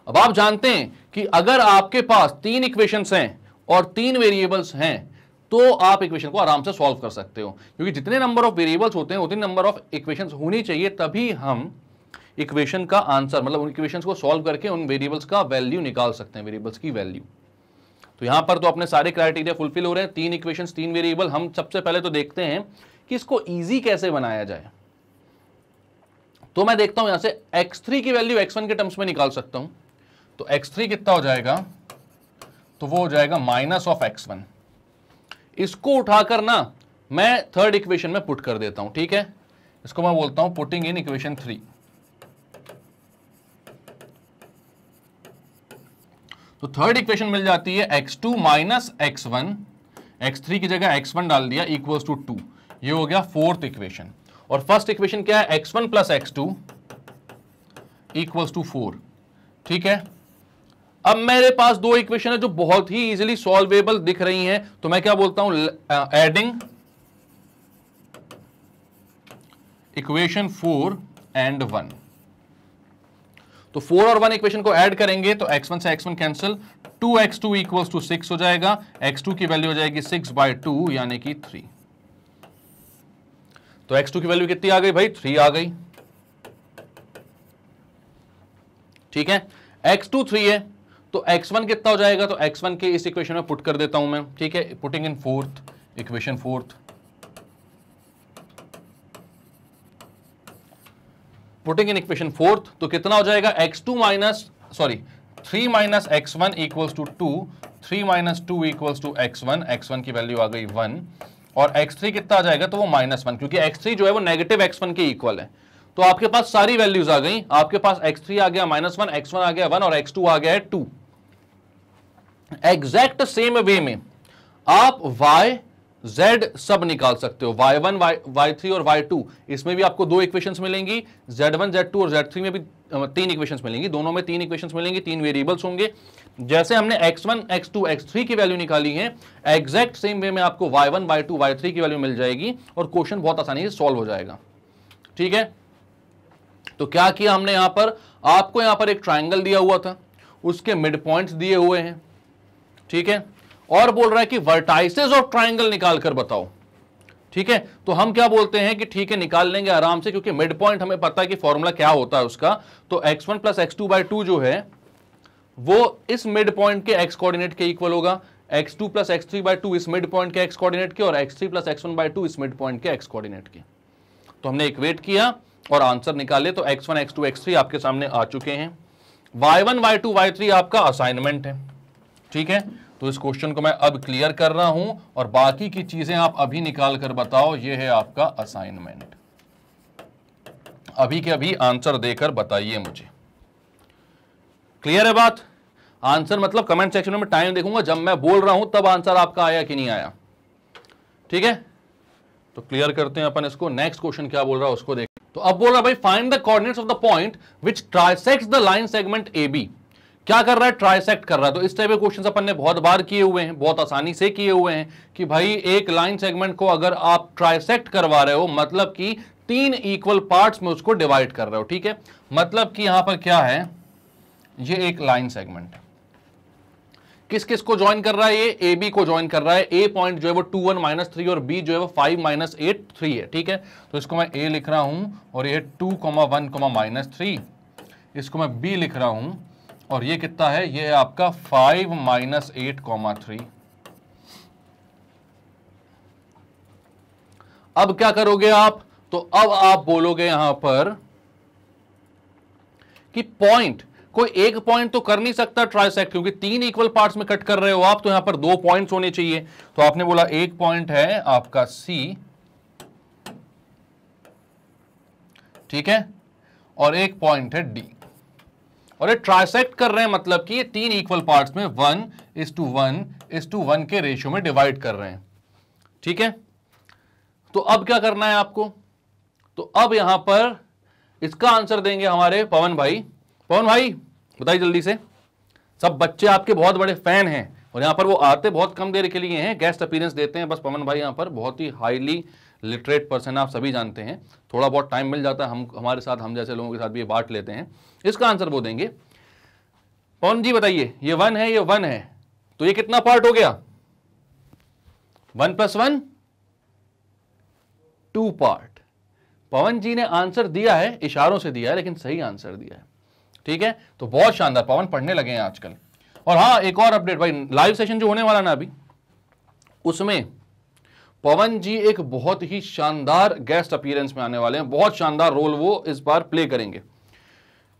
अब आप जानते हैं कि अगर आपके पास 3 इक्वेशंस हैं और 3 वेरिएबल्स हैं तो आप इक्वेशन को आराम से सॉल्व कर सकते हो, क्योंकि जितने नंबर ऑफ वेरिएबल्स होते हैं उतने नंबर ऑफ इक्वेशंस होनी चाहिए, तभी हम इक्वेशन का आंसर, मतलब उन इक्वेशंस को सॉल्व करके उन वेरिएबल्स का वैल्यू निकाल सकते हैं, वेरिएबल्स की वैल्यू। तो यहां पर तो अपने सारे क्राइटेरिया फुलफिल हो रहे हैं। 3 इक्वेशंस 3 वेरिएबल। हम सबसे पहले तो देखते हैं कि इसको इजी कैसे बनाया जाए। तो मैं देखता हूं यहां से x3 की वैल्यू x1 के टर्म्स में निकाल सकता हूं। तो x3 कितना हो जाएगा? तो वो हो जाएगा माइनस ऑफ x1। इसको उठाकर ना मैं थर्ड इक्वेशन में पुट कर देता हूं, ठीक है? इसको मैं बोलता हूं पुटिंग इन इक्वेशन 3। तो थर्ड इक्वेशन मिल जाती है x2 माइनस x1, x3 की जगह x1 डाल दिया, इक्वल्स टू 2। ये हो गया फोर्थ इक्वेशन। और फर्स्ट इक्वेशन क्या है? x1 plus x2 equals to 4, ठीक है? अब मेरे पास 2 इक्वेशन है जो बहुत ही इजीली सॉल्वेबल दिख रही हैं, तो मैं क्या बोलता हूं? Adding equation 4 and 1। तो 4 और 1 इक्वेशन को ऐड करेंगे तो x1 से x1 cancel, 2x2 equals to 6 हो जाएगा। x2 की वैल्यू हो जाएगी 6/2 यानी कि 3। तो x2 की वैल्यू कितनी आ गई भाई? 3 आ गई, ठीक है? x2 3 है, तो x1 कितना हो जाएगा? तो x1 के इस इक्वेशन में पुट कर देता हूं मैं, ठीक है? Putting in fourth equation, fourth putting in equation fourth, तो कितना हो जाएगा? x2 minus 3 minus x1 equals to 2, 3 minus 2 equals to x1, x1 की वैल्यू आ गई 1, और x3 कितना आ जाएगा? तो वो -1, क्योंकि x3 जो है वो नेगेटिव x1 के इक्वल है। तो आपके पास सारी वैल्यूज आ गई। आपके पास x3 आ गया -1, x1 आ गया 1 और x2 आ गया है 2। एग्जैक्ट सेम वे में आप y z सब निकाल सकते हो, y1 y3 और y2। इसमें भी आपको 2 इक्वेशंस मिलेंगी, z1 z2 और z3 में भी 3 इक्वेशंस मिलेंगी। दोनों में 3 इक्वेशंस मिलेंगी, 3 वेरिएबल्स होंगे। जैसे हमने x1 x2 x3 की वैल्यू निकाली है, एग्जैक्ट सेम वे में आपको y1 y2 y3 की वैल्यू मिल जाएगी और क्वेश्चन बहुत आसानी से सॉल्व हो जाएगा, ठीक है? तो क्या किया हमने यहां पर? आपको यहां पर एक ट्राइंगल दिया हुआ था, उसके मिड पॉइंट्स दिए हुए हैं, ठीक है? और बोल रहा है कि वर्टाइसेस ऑफ ट्राइंगल निकाल कर बताओ, ठीक है? तो हम क्या बोलते हैं कि ठीक है, निकाल लेंगे आराम से, क्योंकि मिड पॉइंट हमें पता है कि फॉर्मूला क्या होता है उसका। तो x1 प्लस x2/2 जो है वो इस मिड पॉइंट के x कोऑर्डिनेट के इक्वल होगा, x2 प्लस x3/2 इस मिड पॉइंट के x कोऑर्डिनेट के, और x3 प्लस x1/2 इस मिड पॉइंट के x कोऑर्डिनेट के। तो हमने इक्वेट किया और आंसर निकाले। तो x1 x2 x3 आपके सामने आ चुके हैं। y1 y2 y3 आपका असाइनमेंट है, ठीक है? तो इस क्वेश्चन को मैं अब क्लियर कर रहा हूं और बाकी की चीजें आप अभी निकाल कर बताओ। ये है आपका असाइनमेंट, अभी के अभी आंसर देकर बताइए मुझे। क्लियर है बात? आंसर मतलब कमेंट सेक्शन में टाइम देखूंगा, जब मैं बोल रहा हूं तब आंसर आपका आया कि नहीं आया। ठीक है, तो क्लियर करते हैं अपन इसको। नेक्स्ट क्वेश्चन क्या बोल रहा है उसको देख। तो अब बोल रहा है भाई find the coordinates of the point which trisects the line segment AB। क्या कर रहा है? ट्राइसेक्ट कर रहा है। तो इस टाइप के क्वेश्चन अपन ने बहुत बार किए हुए हैं, बहुत आसानी से किए हुए हैं कि भाई एक लाइन सेगमेंट को अगर आप ट्राइसेक्ट करवा रहे हो मतलब कि 3 इक्वल पार्ट्स में उसको डिवाइड कर रहे हो। ठीक है, मतलब कि यहां पर क्या है, ये एक लाइन सेगमेंट है, किस किस को ज्वाइन कर रहा है? ये AB को ज्वाइन कर रहा है। A पॉइंट जो है वो 2 1 -3 और B जो है वो 5 -8 3 है। ठीक है, तो इसको मैं A लिख रहा हूं और ये 2 1 -3, इसको मैं B लिख रहा हूं और ये कितना है? ये है आपका 5 -8 3। अब क्या करोगे आप? तो अब आप बोलोगे यहां पर कि पॉइंट, कोई एक पॉइंट तो कर नहीं सकता ट्राइसेक्ट, क्योंकि 3 इक्वल पार्ट्स में कट कर रहे हो आप, तो यहां पर 2 पॉइंट्स होने चाहिए। तो आपने बोला एक पॉइंट है आपका C, ठीक है, और एक पॉइंट है D, और ये ट्राइसेक्ट कर रहे हैं मतलब कि ये 3 इक्वल पार्ट्स में 1:1:1 के रेशियो में डिवाइड कर रहे हैं। ठीक है, तो अब क्या करना है आपको? तो अब यहां पर इसका आंसर देंगे हमारे पवन भाई। पवन भाई बताइए जल्दी से, सब बच्चे आपके बहुत बड़े फैन हैं और यहां पर वो आते बहुत कम देर के लिए हैं, गेस्ट अपीयरेंस देते हैं बस। पवन भाई यहां पर बहुत ही हाईली लिटरेट पर्सन, आप सभी जानते हैं, थोड़ा बहुत टाइम मिल जाता है हमारे साथ, हम जैसे लोगों के साथ भी ये बांट लेते हैं। इसका आंसर वो देंगे। पवन जी बताइए, ये 1 है, ये 1 है, तो ये कितना पार्ट हो गया? 1 + 1 2 पार्ट। पवन जी ने आंसर दिया है, इशारों से दिया है, लेकिन सही आंसर दिया है। ठीक है, तो बहुत शानदार, पवन पढ़ने लगे हैं आजकल। और हाँ, एक और अपडेट भाई, लाइव सेशन जो होने वाला ना अभी, उसमें पवन जी एक बहुत ही शानदार गेस्ट अपीयरेंस में आने वाले हैं। बहुत शानदार रोल वो इस बार प्ले करेंगे।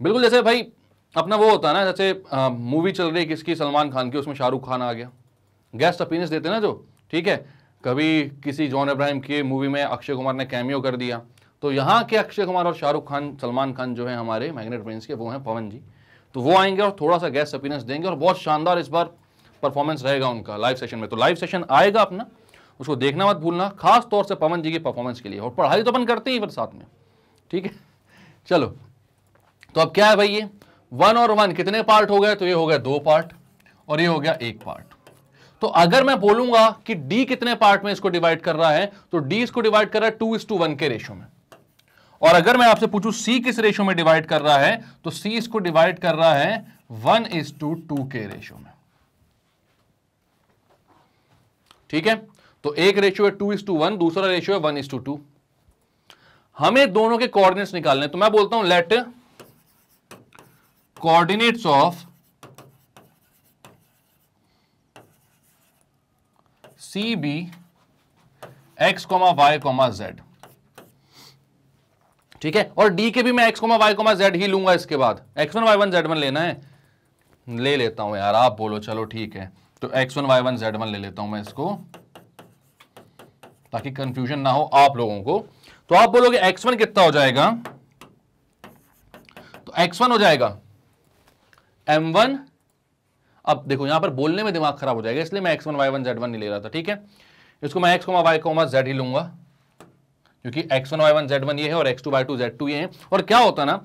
बिल्कुल जैसे भाई अपना वो होता है ना, जैसे मूवी चल रही है किसकी, सलमान खान की, उसमें शाहरुख खान आ गया, गेस्ट अपीयरेंस देते हैं ना जो। ठीक है, कभी किसी जॉन अब्राहम की मूवी में अक्षय कुमार ने कैमियो कर दिया, तो यहाँ के अक्षय कुमार और शाहरुख खान, सलमान खान जो है हमारे मैग्नेट ब्रेन्स के, वो हैं पवन जी। तो वो आएंगे और थोड़ा सा गेस्ट अपीयरेंस देंगे और बहुत शानदार इस बार परफॉर्मेंस रहेगा उनका लाइव सेशन में। तो लाइव सेशन आएगा अपना, उसको देखना मत भूलना, खास तौर से पवन जी की परफॉर्मेंस के लिए। और पढ़ाई तो अपन करते ही फिर साथ में। ठीक है, चलो, तो अब क्या है भाई, ये 1 और 1 कितने पार्ट हो गए? तो ये हो गया 2 पार्ट और ये हो गया 1 पार्ट। तो अगर मैं बोलूंगा कि D कितने पार्ट में इसको डिवाइड कर रहा है, तो D इसको डिवाइड कर रहा है 2:1 के रेशियो में। और अगर मैं आपसे पूछूं C किस रेशियो में डिवाइड कर रहा है, तो C इसको डिवाइड कर रहा है 1:2 के रेशियो में। ठीक है, तो एक रेशियो है 2:1, दूसरा रेशियो है 1:2। हमें दोनों के कोऑर्डिनेट्स निकालने, तो मैं बोलता हूं let coordinates of CB x, y, z। ठीक है, और D के भी मैं x, y, z ही लूंगा। इसके बाद x1 y1 z1 लेना है, ले लेता हूं यार, आप बोलो चलो ठीक है, तो x1 y1 z1 ले लेता हूं मैं इसको, ताकि कंफ्यूजन ना हो आप लोगों को। तो आप बोलोगे x1 कितना हो जाएगा? तो x1 हो जाएगा m1। अब देखो यहां पर बोलने में दिमाग खराब हो जाएगा, इसलिए मैं x1 y1 z1 नहीं ले रहा था। ठीक है, इसको मैं x, y, z ही लूंगा, क्योंकि x1 y1 z1 ये है और x2 y2 z2 ये है। और क्या होता है ना,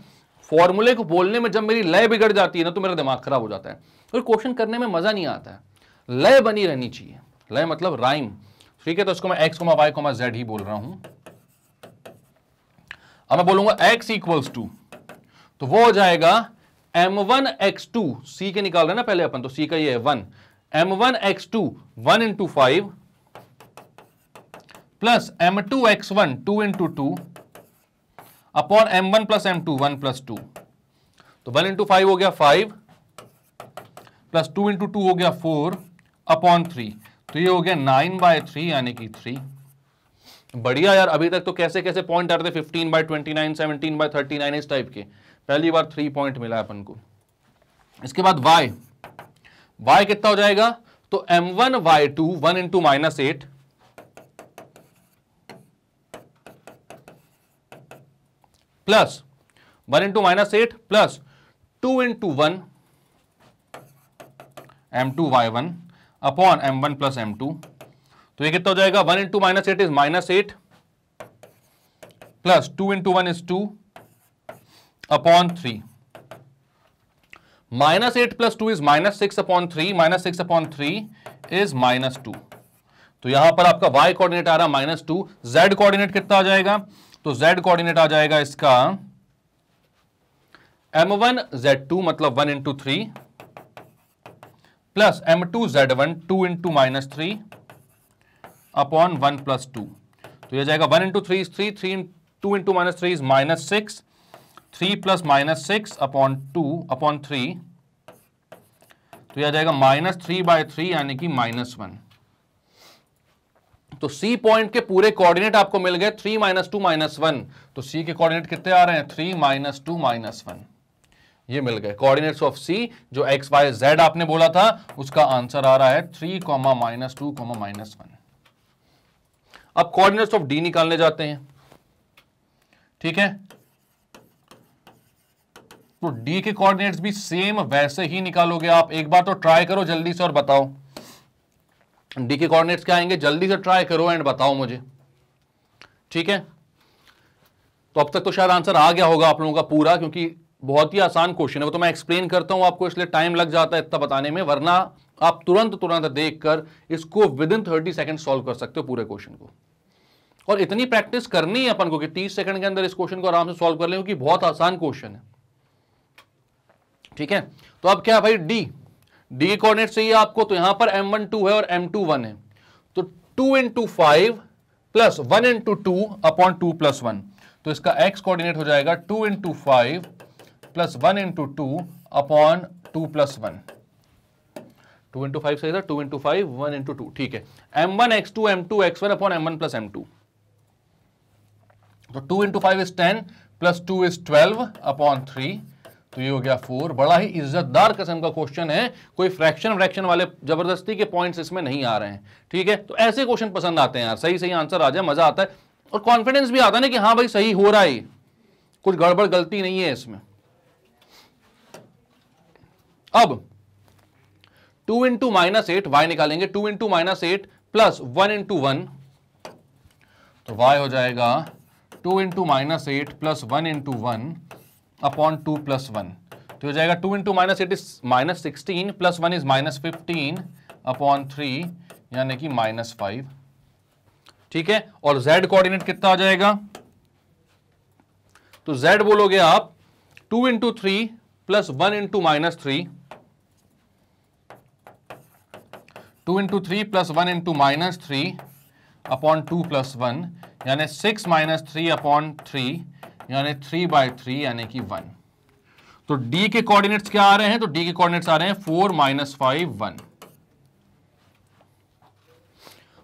फॉर्मूले को बोलने में जब मेरी लय बिगड़ जाती है ना, तो मेरा दिमाग खराब हो जाता है और क्वेश्चन करने में मजा नहीं आता है। लय बनी रहनी चाहिए, लय मतलब राइम। ठीक है, तो इसको मैं x, y, z ही बोल रहा हूं। अब मैं बोलूंगा x = 2, तो वो हो जाएगा m1 x2, c के निकाल रहे हैं ना पहले अपन, तो c का ये है 1, m1 x2 1 × 5 plus m2 x1 2 × 2 upon m1 + m2 1 + 2। तो 1 × 5 हो गया 5 प्लस 2 × 2 हो गया 4 अपॉन 3, तो ये हो गया 9/3 यानी कि 3। बढ़िया यार, अभी तक तो कैसे कैसे पॉइंट आ रहे थे, 15/29, 17/39 इस टाइप के, पहली बार 3 पॉइंट मिला अपन को। इसके बाद y कितना हो जाएगा? तो m1y2 1 into -8 plus 1 into -8 plus 2 into 1 m2y1 upon m1 plus m2। तो ये कितना हो जाएगा? 1 into -8 is -8 plus 2 into 1 is 2 upon 3। -8 plus 2 is -6 upon 3, -6 upon 3 is -2। तो यहां पर आपका y कोऑर्डिनेट आ रहा -2, z कोऑर्डिनेट कितना आ जाएगा? तो z कोऑर्डिनेट आ जाएगा इसका m1 z2 मतलब 1 into 3 plus m2 z1 2 into -3 upon 1 plus 2। तो यह जाएगा 1 into 3 is 3, 2 into -3 is -6, 3 plus -6 upon 2 upon 3। तो यह जाएगा -3/3 यानी कि -1। तो C पॉइंट के पूरे कोऑर्डिनेट आपको मिल गए 3 -2 -1। तो C के कोऑर्डिनेट कितने आ रहे हैं? 3 -2 -1 ये मिल गए कोऑर्डिनेट्स ऑफ C। जो x y z आपने बोला था उसका आंसर आ रहा है 3, -2, -1। अब कोऑर्डिनेट्स ऑफ D निकालने जाते हैं, ठीक है। तो D के कोऑर्डिनेट्स भी सेम वैसे ही निकालोगे आप। एक बार तो ट्राई करो जल्दी से और बताओ D के कोऑर्डिनेट्स क्या आएंगे। जल्दी से ट्राई करो एंड बताओ मुझे, ठीक है। तो अब तक तो शायद आंसर आ गया होगा आप लोगों का पूरा, क्योंकि बहुत ही आसान क्वेश्चन है। वो तो मैं एक्सप्लेन करता हूं आपको, इसलिए टाइम लग जाता है इतना बताने में, वरना आप तुरंत देखकर इसको विद इन 30 सेकंड सॉल्व कर सकते हो पूरे क्वेश्चन को। और इतनी प्रैक्टिस करनी है अपन को कि 30 सेकंड के अंदर इस क्वेश्चन को आराम से सॉल्व कर लें, क्योंकि बहुत आसान क्वेश्चन है, ठीक है। तो अब क्या भाई, डी कोऑर्डिनेट चाहिए आपको। तो यहां पर m1 2 है और m2 1 है। तो 2 into 5 plus 1 into 2 upon 2 plus 1। तो इसका x कोऑर्डिनेट हो जाएगा 2 into 5 plus 1 into 2 upon 2 plus 1। 2 into 5 सही था, 2 इंटू 5 1 इंटू 2, ठीक है। m1 x2 m2 x1 upon m1 plus m2। तो 2 into 5 is 10 plus 2 is 12 upon 3। तो ये हो गया 4। बड़ा ही इज्जतदार किस्म का क्वेश्चन है, कोई फ्रैक्शन वाले जबरदस्ती के पॉइंट्स इसमें नहीं आ रहे हैं, ठीक है। तो ऐसे क्वेश्चन पसंद आते हैं यार, सही आंसर आ जाए, मजा आता है और कॉन्फिडेंस भी आता है ना कि हाँ भाई सही हो रहा है, कुछ गड़बड़ गलती नहीं है इसमें। अब 2 इंटू -8 वाई निकालेंगे। 2 इंटू -8 प्लस 1 इंटू 1, तो वाई हो जाएगा 2 into -8 plus 1 into 1 upon 2 plus 1। तो हो जाएगा 2 into -8 is -16 plus 1 is -15 upon 3 यानी कि -5, ठीक है। और z कोऑर्डिनेट कितना आ जाएगा? तो z बोलोगे आप 2 into 3 plus 1 into -3, 2 into 3 plus 1 into -3 upon 2 plus 1 यानी 6 -3 अपॉन 3 यानी 3/3 यानी कि 1। तो D के कोऑर्डिनेट्स क्या आ रहे हैं? तो D के कोऑर्डिनेट्स आ रहे हैं 4 -5 1।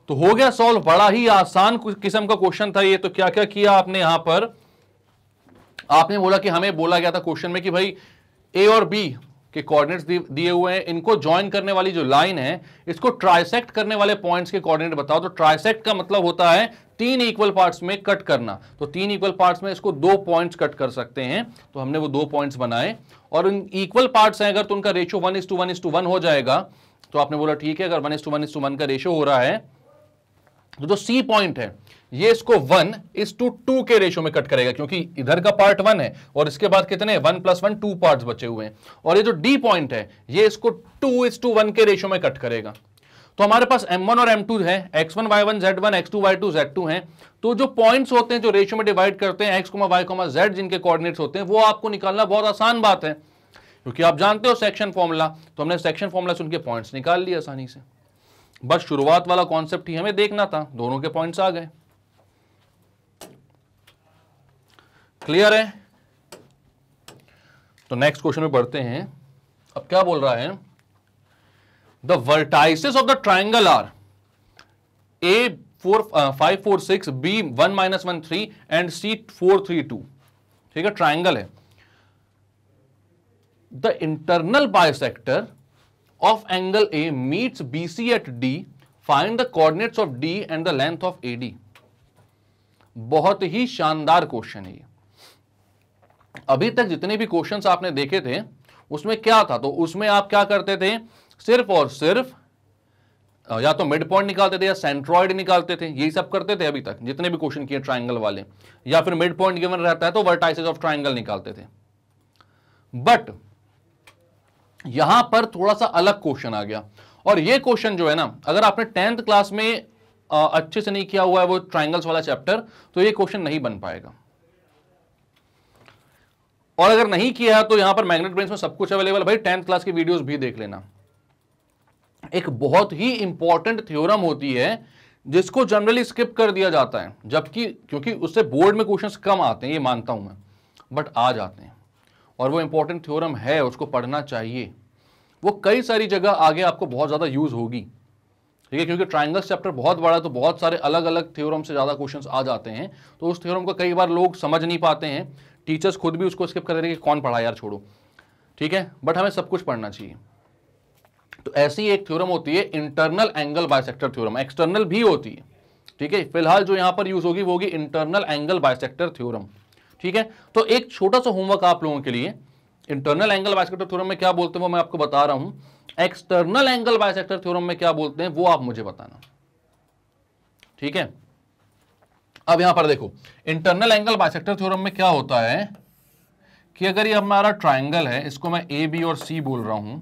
तो हो गया सॉल्व। बड़ा ही आसान किस्म का क्वेश्चन था ये। तो क्या क्या किया आपने यहां पर? आपने बोला कि हमें बोला गया था क्वेश्चन में कि भाई A और B के कोऑर्डिनेट्स दिए हुए हैं, इनको ज्वाइन करने वाली जो लाइन है इसको ट्राइसेक्ट करने वाले पॉइंट्स के कोऑर्डिनेट बताओ। तो ट्राइसेक्ट का मतलब होता है 3 इक्वल पार्ट्स में कट करना। तो 3 इक्वल पार्ट्स में इसको 2 पॉइंट्स कट कर सकते हैं। तो हमने वो 2 पॉइंट्स बनाए और उन इक्वल पार्ट्स हैं अगर, तो उनका रेशियो 1:1:1 हो जाएगा। तो आपने बोला ठीक है, अगर 1:1:1 का रेशियो हो रहा है तो जो C पॉइंट है ये इसको 1:2 के रेशियो में कट करेगा, क्योंकि इधर का पार्ट 1 है और इसके बाद कितने 1 + 1 2 पार्ट्स बचे हुए हैं। और ये जो D पॉइंट है ये इसको 2:1 के रेशियो में कट करेगा। तो हमारे पास m1 और m2 है, x1 y1 z1 x2 y2 z2 हैं। तो जो पॉइंट्स होते हैं जो रेशियो में डिवाइड करते हैं x, y, z जिनके कोऑर्डिनेट्स होते हैं वो आपको निकालना बहुत आसान बात है, क्योंकि आप जानते हो सेक्शन फॉर्मूला। तो हमने सेक्शन फॉर्मूला से उनके पॉइंट्स निकाल लिए आसानी से। बस शुरुआत वाला कॉन्सेप्ट ही हमें देखना था, दोनों के पॉइंट्स आ गए। क्लियर है? तो नेक्स्ट क्वेश्चन में बढ़ते हैं। अब क्या बोल रहा है? The vertices of the triangle are A 5 4 6 B 1 - 1 3 and C 4 3 2। ठीक है, ट्राइंगल है। The internal bisector of angle A meets BC at D, find the coordinates of D and the length of AD. बहुत ही शानदार question है ये। अभी तक जितने भी क्वेश्चंस आपने देखे थे उसमें क्या था, तो उसमें आप क्या करते थे, सिर्फ और सिर्फ या तो मिड पॉइंट निकालते थे या सेंट्रॉइड निकालते थे, यही सब करते थे अभी तक जितने भी क्वेश्चन किए ट्राइंगल वाले, या फिर मिड पॉइंट गिवन रहता है तो वर्टाइसेस ऑफ ट्राइंगल निकालते थे। बट यहां पर थोड़ा सा अलग क्वेश्चन आ गया, और ये क्वेश्चन जो है ना, अगर आपने 10th क्लास में अच्छे से नहीं किया हुआ है वो ट्राइंगल्स वाला चैप्टर, तो ये क्वेश्चन नहीं बन पाएगा। और अगर नहीं किया तो यहां पर मैग्नेट ब्रेन्स में सब कुछ अवेलेबल, भाई 10th क्लास की वीडियोस भी देख लेना। एक बहुत ही इंपॉर्टेंट थ्योरम होती है जिसको जनरली स्किप कर दिया जाता है, जबकि क्योंकि उससे बोर्ड में क्वेश्चंस कम आते हैं, ये मानता हूं मैं, बट आ जाते हैं, और वो इंपॉर्टेंट थ्योरम है, उसको पढ़ना चाहिए। वो कई सारी जगह आगे आपको बहुत ज्यादा यूज होगी, ठीक है, क्योंकि ट्राइंगल्स चैप्टर बहुत बड़ा है, तो बहुत सारे अलग अलग थ्योरम से ज्यादा क्वेश्चंस आ जाते हैं, तो उस थ्योरम को कई बार लोग समझ नहीं पाते हैं, टीचर्स खुद भी उसको स्किप कर देते हैं कि कौन पढ़ा यार, छोड़ो, ठीक है, बट हमें सब कुछ पढ़ना चाहिए। तो ऐसी एक थ्योरम होती है internal angle bisector theorem, external भी होती है, ठीक है, फिलहाल जो यहां पर यूज होगी वो होगी इंटरनल एंगल बाइसेक्टर थ्योरम, ठीक है। तो एक छोटा सा होमवर्क आप लोगों के लिए, इंटरनल एंगल बाइसेक्टर थ्योरम में क्या बोलते हैं वो मैं आपको बता रहा हूं, एक्सटर्नल एंगल बाइसेक्टर थ्योरम में क्या बोलते हैं वो आप मुझे बताना, ठीक है। अब यहां पर देखो, इंटरनल एंगल बाइसेक्टर थ्योरम में क्या होता है कि अगर ये हमारा ट्राइंगल है, इसको मैं ए बी और सी बोल रहा हूं,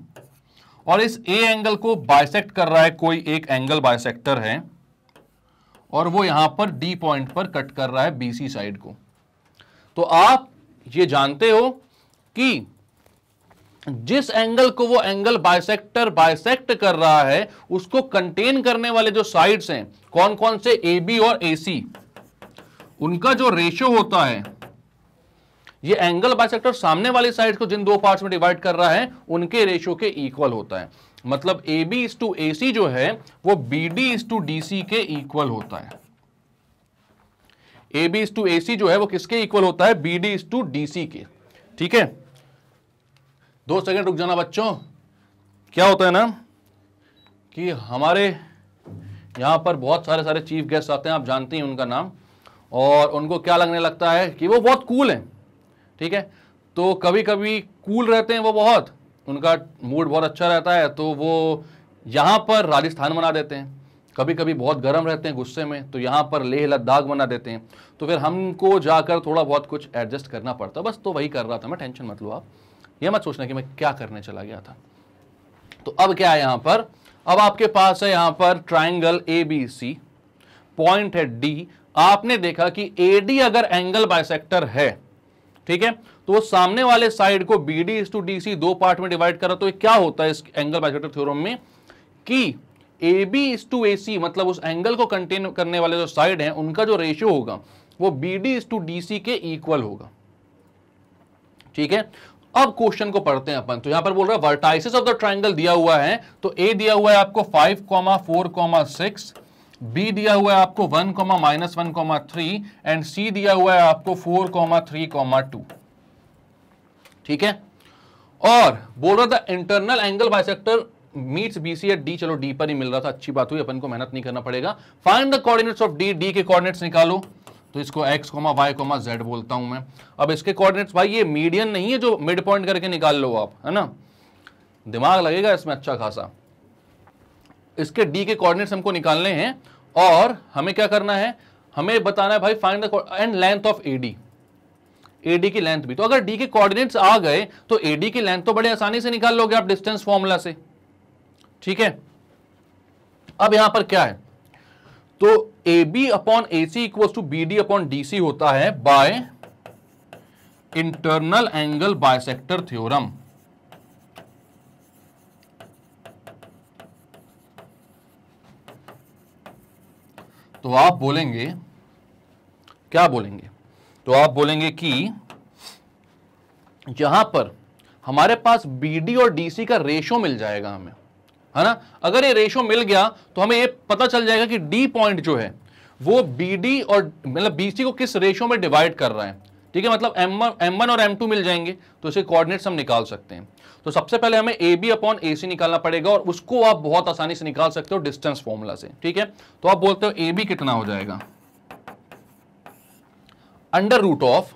और इस ए एंगल को बाइसेक्ट कर रहा है कोई एक एंगल बाइसेक्टर है, और वो यहां पर डी पॉइंट पर कट कर रहा है बीसी साइड को, तो आप ये जानते हो कि जिस एंगल को वो एंगल बाइसेक्टर बाइसेक्ट कर रहा है उसको कंटेन करने वाले जो साइड्स हैं, कौन कौन से, ए बी और ए सी, उनका जो रेशियो होता है, ये एंगल बाइसेक्टर सामने वाली साइड को जिन दो पार्ट्स में डिवाइड कर रहा है उनके रेशियो के इक्वल होता है। मतलब A B is to A C जो है वो B D is to D C के इक्वल होता है। A B is to A C जो है वो किसके इक्वल होता है, B D is to D C के, ठीक है। 2 सेकंड रुक जाना बच्चों। क्या होता है ना कि हमारे यहां पर बहुत सारे चीफ गेस्ट आते हैं, आप जानते हैं उनका नाम, और उनको क्या लगने लगता है कि वो बहुत कूल हैं, ठीक है, तो कभी कभी कूल रहते हैं वो, बहुत उनका मूड बहुत अच्छा रहता है तो वो यहाँ पर राजस्थान बना देते हैं, कभी कभी बहुत गर्म रहते हैं गुस्से में तो यहाँ पर लेह लद्दाख बना देते हैं, तो फिर हमको जाकर थोड़ा बहुत कुछ एडजस्ट करना पड़ता, बस तो वही कर रहा था मैं, टेंशन मत लो आप, ये मत सोचना कि मैं क्या करने चला गया था। तो अब क्या है यहाँ पर, अब आपके पास है यहाँ पर triangle A B C, point है डी, आपने देखा कि ए डी अगर एंगल बाइसेक्टर है, ठीक है, तो वो सामने वाले साइड को B D is to D C दो पार्ट में डिवाइड करा, तो ये क्या होता है इस एंगल बाइसेक्टर थ्योरम में कि ए बी इज टू ए सी, मतलब उस एंगल को कंटेन करने वाले जो साइड हैं उनका जो रेशियो होगा वो B D is to D C के इक्वल होगा, ठीक है। अब क्वेश्चन को पढ़ते हैं अपन, तो यहां पर बोल रहा है वर्टाइसेस ऑफ द ट्राइंगल दिया हुआ है, तो ए दिया हुआ है आपको 5,4,6, बी दिया हुआ है आपको 1,-1,3 एंड सी दिया हुआ है आपको 4,3,2, ठीक है। और बोल रहा था internal angle bisector meets BC at D, चलो डी पर ही मिल रहा था, अच्छी बात हुई, अपन को मेहनत नहीं करना पड़ेगा। Find the coordinates of D, D के कोऑर्डिनेट्स निकालो, तो इसको x, y, z बोलता हूं मैं। अब इसके कोऑर्डिनेट्स, भाई ये मीडियन नहीं है जो मिड पॉइंट करके निकाल लो आप, है ना, दिमाग लगेगा इसमें अच्छा खासा। इसके d के कोऑर्डिनेट्स हमको निकालने हैं, और हमें क्या करना है, हमें बताना है भाई find the and length of AD, AD की लेंथ भी। तो अगर d के कोऑर्डिनेट्स आ गए तो एडी की लेंथ तो बड़े आसानी से निकाल लोगे आप डिस्टेंस फॉर्मूला से, ठीक है। अब यहां पर क्या है, तो A B upon A C equal to B D upon D C होता है by internal angle bisector theorem. तो आप बोलेंगे, क्या बोलेंगे, तो आप बोलेंगे कि यहां पर हमारे पास बी डी और डी सी का रेशो मिल जाएगा हमें, है ना। अगर ये रेशो मिल गया तो हमें ये पता चल जाएगा कि डी पॉइंट जो है वो बी डी और मतलब बी सी को किस रेशो में डिवाइड कर रहा है, ठीक है, मतलब m1 और m2 मिल जाएंगे तो इसे कोऑर्डिनेट्स हम निकाल सकते हैं। तो सबसे पहले हमें AB अपॉन AC निकालना पड़ेगा और उसको आप बहुत आसानी से निकाल सकते हो डिस्टेंस फॉर्मूला से। ठीक है, तो आप बोलते हो AB कितना हो जाएगा, under root of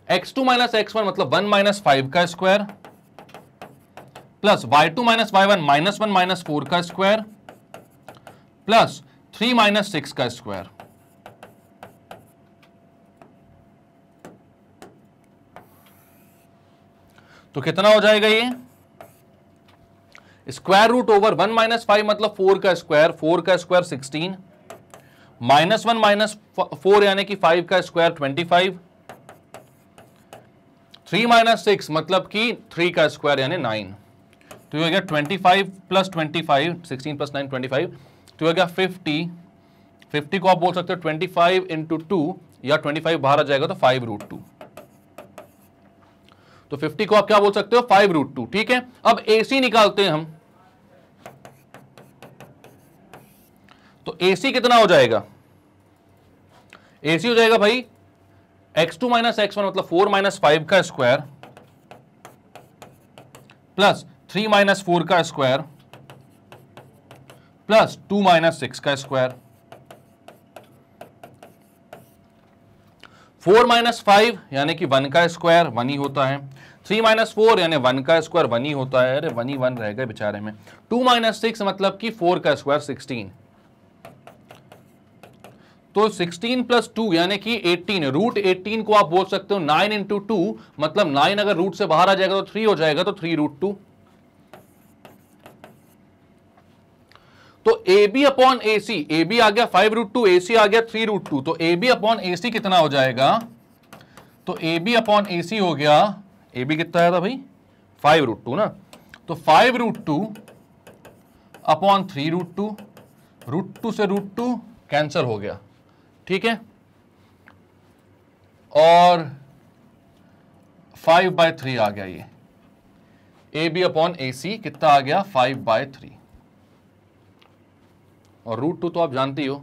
x2 minus x1 मतलब 1 माइनस 5 का square plus y2 minus y1 minus 1 minus 4 का स्क्वायर प्लस 3 माइनस 6 का स्क्वायर। तो कितना हो जाएगा ये, स्क्वायर रूट ओवर 1 माइनस 5 मतलब 4 का स्क्वायर, 4 का स्क्वायर 16 माइनस 1 माइनस 4 यानी कि 5 का स्क्वायर 25, 3 माइनस 6 मतलब कि 3 का स्क्वायर यानी 9। तो ये हो गया 25 प्लस 25, 16 प्लस 9 25, तो हो गया 50। 50 को आप बोल सकते हो 25 इंटू 2 या 25 बाहर आ जाएगा तो 5 रूट 2। तो 50 को आप क्या बोल सकते हो, 5 रूट 2। ठीक है, अब AC निकालते हैं हम। तो AC कितना हो जाएगा, AC हो जाएगा भाई x2 माइनस x1 मतलब 4 माइनस 5 का स्क्वायर प्लस 3 माइनस 4 का स्क्वायर प्लस 2 माइनस 6 का स्क्वायर। 4 माइनस 5 यानी कि 1 का स्क्वायर 1 ही होता है, 3 माइनस 4 यानी 1 का स्क्वायर 1 ही होता है, अरे 1 ही 1 रह गए बेचारे में। 2 माइनस 6 मतलब कि 4 का स्क्वायर 16, तो 16 प्लस 2 यानी कि 18। रूट 18 को आप बोल सकते हो 9 इंटू 2 मतलब 9 अगर रूट से बाहर आ जाएगा तो 3 हो जाएगा, तो 3 रूट 2। तो AB अपॉन AC, AB आ गया 5 रूट 2, AC आ गया 3 रूट 2, तो AB अपॉन AC कितना हो जाएगा, तो AB अपॉन AC हो गया, AB कितना आया था भाई 5 रूट 2 ना, तो 5 रूट 2 अपॉन 3 रूट 2, रूट 2 से रूट 2 कैंसिल हो गया। ठीक है, और 5/3 आ गया, ये AB अपॉन AC कितना आ गया 5/3। और रूट 2 तो आप जानती हो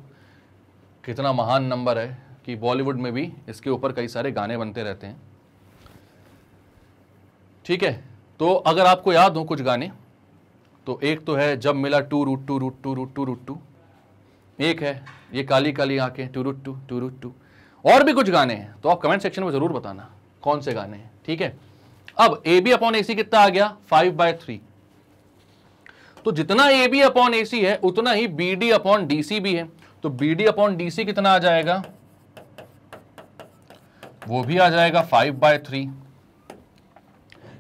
कितना महान नंबर है कि बॉलीवुड में भी इसके ऊपर कई सारे गाने बनते रहते हैं। ठीक है, तो अगर आपको याद हो कुछ गाने, तो एक तो है जब मिला 2 रूट 2 रूट 2 रूट 2 रूट 2, एक है ये काली काली आंखें 2 रूट 2 2 रूट 2, और भी कुछ गाने हैं, तो आप कमेंट सेक्शन में जरूर बताना कौन से गाने हैं। ठीक है, अब AB अपॉन AC कितना आ गया 5/3, तो जितना AB अपॉन AC है उतना ही BD अपॉन DC भी है, तो BD अपॉन DC कितना आ जाएगा, वो भी आ जाएगा 5/3,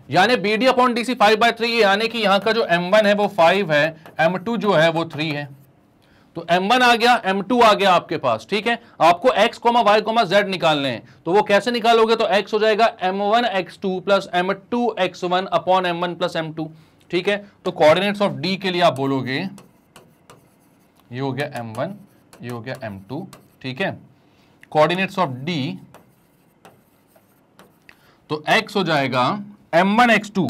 यानी BD अपॉन DC 5/3, यानी कि यहां का जो M1 है वो 5 है, M2 जो है वो 3 है, तो M1 आ गया, M2 आ गया आपके पास। ठीक है, आपको x, y, z निकालने हैं, तो वो कैसे निकालोगे, तो x हो जाएगा M1 x2 plus M2 x1 upon M1 plus M2। ठीक है, तो कोऑर्डिनेट्स ऑफ D के लिए आप बोलोगे ये हो गया M1, ये हो गया M2। ठीक है, कोऑर्डिनेट्स ऑफ D, तो x हो जाएगा M1 x2,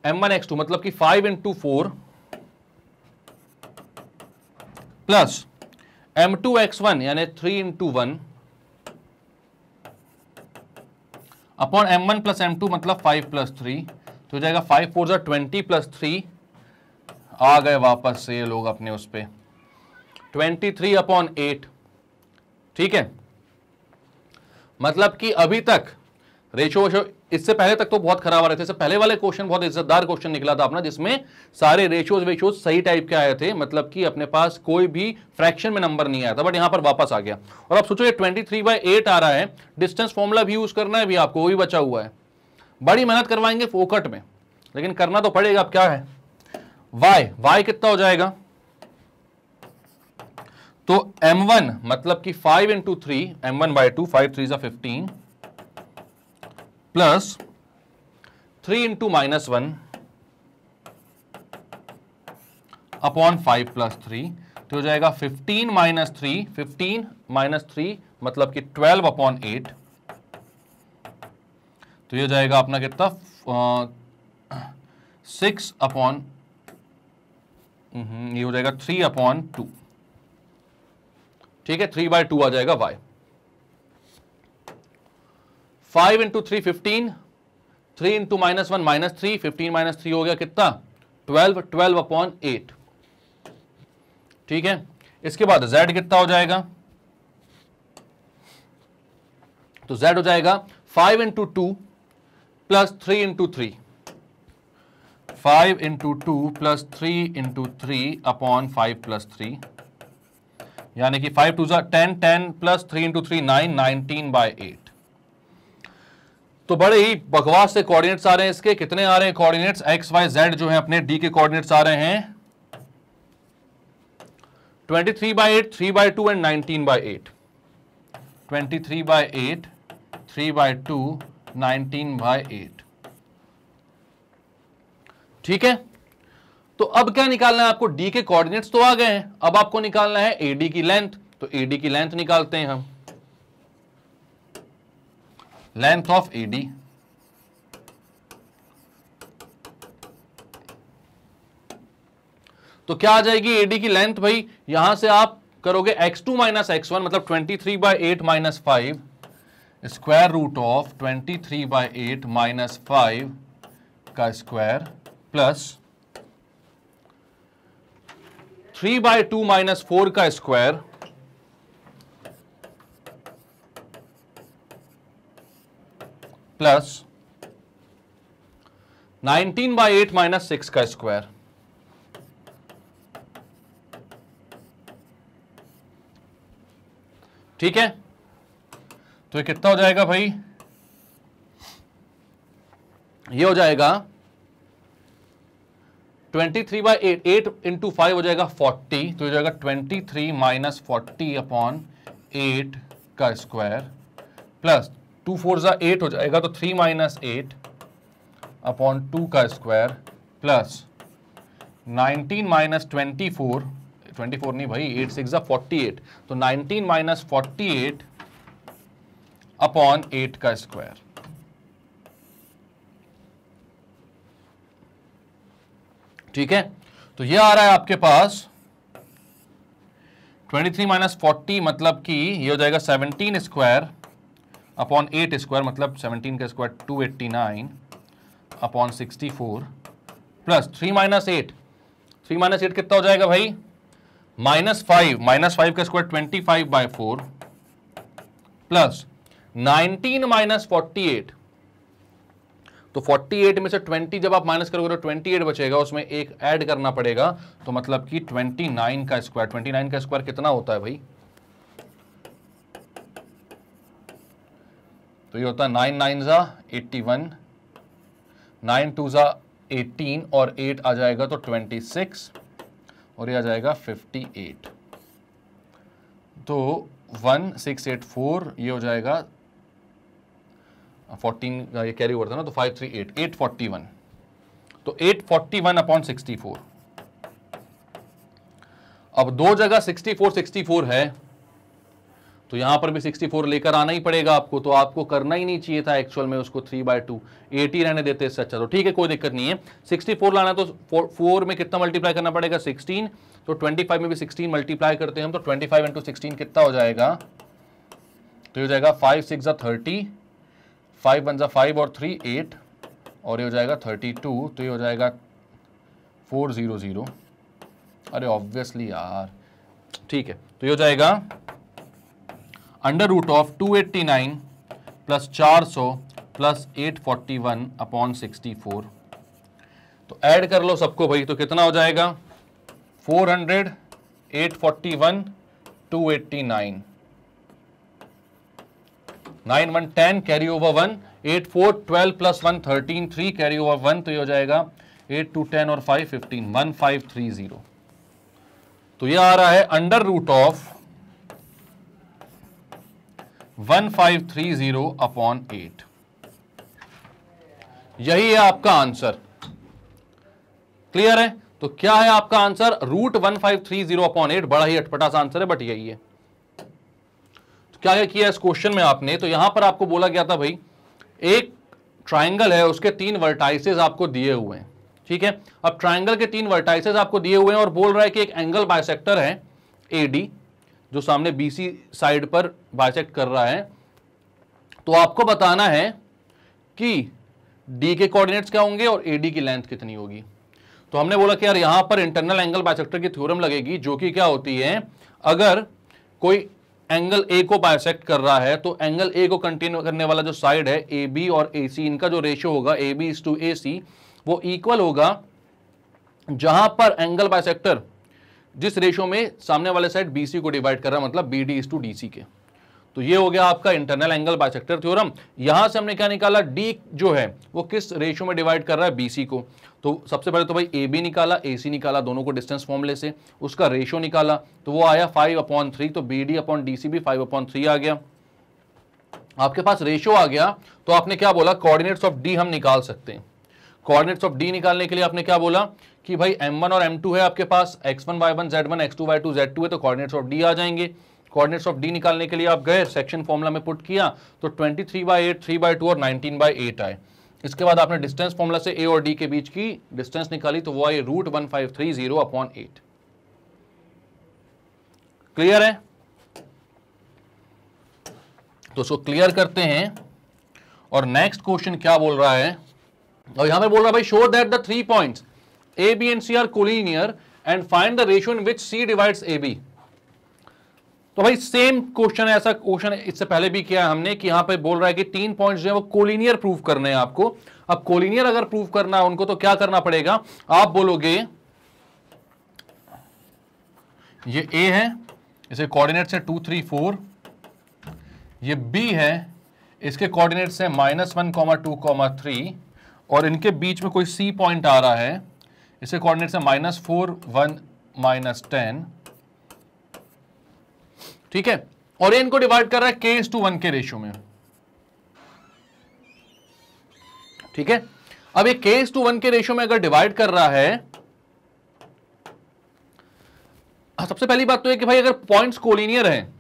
M1 x2 मतलब कि 5 इंटू 4 प्लस M2 x1 यानी 3 into 1 upon M1 plus M2 मतलब 5 प्लस 3, तो हो जाएगा 5 4 20 प्लस 3, आ गए वापस से ये लोग अपने उस पे 23 अपॉन 8। ठीक है, मतलब कि अभी तक रेशो, इससे पहले तक तो बहुत खराब आ रहे थे, इससे पहले वाले क्वेश्चन बहुत इज्जतदार क्वेश्चन निकला था अपना, जिसमें सारे रेशोज सही टाइप के आए थे, मतलब कि अपने पास कोई भी फ्रैक्शन में नंबर नहीं आया था, बट यहां पर वापस आ गया। और अब सोचो ये 23/8 आ रहा है, डिस्टेंस फॉर्मूला भी यूज करना है भी आपको, वो भी बचा हुआ है, बड़ी मेहनत करवाएंगे फोकट में, लेकिन करना तो पड़ेगा। अब क्या है, y कितना हो जाएगा, तो M1 मतलब कि 5 into 3 M1/2, 5 3 15 plus 3 into -1 upon 5 plus 3, तो हो जाएगा 15 माइनस 3, 15 माइनस 3 मतलब कि 12 अपॉन 8, तो ये हो जाएगा अपना कितना 6 अपॉन, ये हो जाएगा 3 अपॉन 2। ठीक है, 3/2 आ जाएगा y। 5 इंटू 3 15, 3 इंटू -1 -3, 15 -3 हो गया कितना 12, 12 अपॉन 8। ठीक है, इसके बाद z कितना हो जाएगा, तो z हो जाएगा 5 into 2 plus 3 into 3, 5 into 2 plus 3 into 3 upon 5 plus 3, यानी कि 5 2 10, 10 प्लस 3 इंटू 3 9, 19/8। तो बड़े ही बकवास से कोऑर्डिनेट्स आ रहे हैं इसके। कितने आ रहे हैं कोऑर्डिनेट्स, एक्स वाई जेड जो है अपने डी के कोऑर्डिनेट्स आ रहे हैं 23/8, 3/2 एंड 19/8। 23/8, 3/2, 19/8। ठीक है, तो अब क्या निकालना है आपको, डी के कोऑर्डिनेट्स तो आ गए हैं, अब आपको निकालना है एडी की लेंथ। तो एडी की लेंथ निकालते हैं हम, लेंथ ऑफ एडी। तो क्या आ जाएगी एडी की लेंथ भाई, यहां से आप करोगे x2 माइनस x1 मतलब 23/8 minus 5 square root of 23/8 minus 5 का स्क्वायर प्लस 3/2 माइनस 4 का स्क्वायर प्लस 19/8 माइनस 6 का स्क्वायर। ठीक है, तो ये कितना हो जाएगा भाई, ये हो जाएगा 23/8, 8 इंटू 5 हो जाएगा 40, तो हो जाएगा 23 माइनस 40 अपॉन 8 का स्क्वायर प्लस 2 4 8 हो जाएगा, तो 3 माइनस 8 अपॉन 2 का स्क्वायर प्लस 19 माइनस 24 नहीं भाई, 8 6 48, तो 19 माइनस 48 अपॉन 8 का स्क्वायर। ठीक है, तो ये आ रहा है आपके पास 23 माइनस 40 मतलब कि ये हो जाएगा 17 स्क्वायर अपॉन 8 स्क्वायर मतलब 17 का square 289 upon 64 plus 3 minus 8, 3 minus 8 कितना हो जाएगा भाई, -5 का स्क्वायर 25/4 प्लस 19 माइनस 48, तो 48 में से 20 जब आप माइनस करोगे तो 28 बचेगा, उसमें एक ऐड करना पड़ेगा, तो मतलब कि 29 का स्क्वायर। 29 का स्क्वायर कितना होता है भाई, तो ये होता है 9 9 81, 9 2 18 और 8 आ जाएगा तो 26 और ये आ जाएगा 58, तो 1684 ये हो जाएगा 14 का ये कैरी ओवर था ना, तो 538 841, तो 841 अपॉन 64। अब दो जगह 64 64 है, तो यहां पर भी 64 लेकर आना ही पड़ेगा आपको, तो आपको करना ही नहीं चाहिए था एक्चुअल में उसको 3/2, 80 रहने देते इससे अच्छा। तो ठीक है, कोई दिक्कत नहीं है, 64 लाना तो 4 में कितना मल्टीप्लाई करना पड़ेगा 16, तो 25 में भी 16 मल्टीप्लाई करते हैं हम, तो 25 इंटू 16 कितना हो जाएगा, तो ये हो जाएगा 5 6 30, 5 1 5 और 3 8 और ये हो जाएगा 32, तो ये हो जाएगा 400। अरे ऑब्वियसली यार, ठीक है, तो ये हो जाएगा under root of 289 plus 400 plus 841 upon 64। तो ऐड कर लो सबको भाई, तो कितना हो जाएगा 400, 841, 289, 9 1 10 carry over 1, 8 4 12 plus 1 13, 3 carry over 1, तो ये हो जाएगा 8 2 10 और 5 15, 1530। तो ये आ रहा है अंडर रूट ऑफ 1530 अपॉन 8। यही है आपका आंसर, क्लियर है। तो क्या है आपका आंसर, रूट 1530 अपॉन 8। बड़ा ही अटपटा सा आंसर है, बट यही है। तो क्या किया इस क्वेश्चन में आपने, तो यहां पर आपको बोला गया था भाई एक ट्राइंगल है, उसके 3 वर्टाइसेस आपको दिए हुए हैं, ठीक है। अब ट्राइंगल के 3 वर्टाइसेस आपको दिए हुए हैं और बोल रहा है कि एक एंगल बाइसेक्टर है एडी, जो सामने बीसी साइड पर बाइसेक्ट कर रहा है, तो आपको बताना है कि डी के कोऑर्डिनेट्स क्या होंगे और एडी की लेंथ कितनी होगी। तो हमने बोला कि यार यहां पर इंटरनल एंगल बाइसेक्टर की थ्योरम लगेगी, जो कि क्या होती है, अगर कोई एंगल ए को बाइसेक्ट कर रहा है तो एंगल ए को कंटिन्यू करने वाला जो साइड है ए बी और ए सी, इनका जो रेशियो होगा ए बी इज टू ए सी, वो इक्वल होगा जहां पर एंगल बाइसेक्टर जिस रेशियो में सामने वाले साइड बी सी को डिवाइड कर रहा है, मतलब B D is to D C के। तो ये हो गया आपका इंटरनल एंगल बाइसेक्टर थ्योरम। यहां से हमने क्या निकाला, डी जो है वो किस रेशियो में डिवाइड कर रहा है, बीसी को। तो सबसे पहले तो भाई ए बी निकाला, ए सी निकाला, दोनों को डिस्टेंस फॉर्मूले से, उसका रेशियो निकाला तो वो आया 5/3, तो B D upon D C भी 5/3 आ गया। आपके पास रेशियो आ गया तो आपने क्या बोला, कोऑर्डिनेट्स ऑफ डी हम निकाल सकते हैं। कोऑर्डिनेट्स ऑफ डी निकालने के लिए आपने क्या बोला कि भाई m1 और m2 है आपके पास, x1 y1 z1 x2 y2 z2 है, तो कोऑर्डिनेट्स ऑफ डी आ जाएंगे। कोऑर्डिनेट्स ऑफ डी निकालने के लिए आप गए, सेक्शन फॉर्मूला में पुट किया तो 23/8, 3/2 और 19/8 आए। इसके बाद आपने डिस्टेंस फॉर्मूला से ए और डी के बीच की डिस्टेंस निकाली तो वो आई √1530/8। क्लियर है? तो उसको क्लियर करते हैं और नेक्स्ट क्वेश्चन क्या बोल रहा है, और यहां पे बोल रहा है भाई show that the 3 points A B and C are collinear and find the ratio in which C divides A B. तो भाई सेम क्वेश्चन है, ऐसा क्वेश्चन इससे पहले भी किया है हमने, कि यहां पे बोल रहा है कि 3 पॉइंट्स जो है वो कोलिनियर प्रूव करने हैं आपको। अब कोलिनियर अगर प्रूव करना है उनको तो क्या करना पड़ेगा, आप बोलोगे ये ए है, इसे कोऑर्डिनेट्स है 2 3 4, ये बी है, इसके कोऑर्डिनेट्स है -1, 2, 3, और इनके बीच में कोई सी पॉइंट आ रहा है, इसे कोऑर्डिनेट्स है -4, 1, -10, ठीक है, और इनको डिवाइड कर रहा है k:1 के रेशियो में। ठीक है, अब ये k:1 के रेशियो में अगर डिवाइड कर रहा है, सबसे पहली बात तो है कि भाई अगर पॉइंट्स कोलिनियर हैं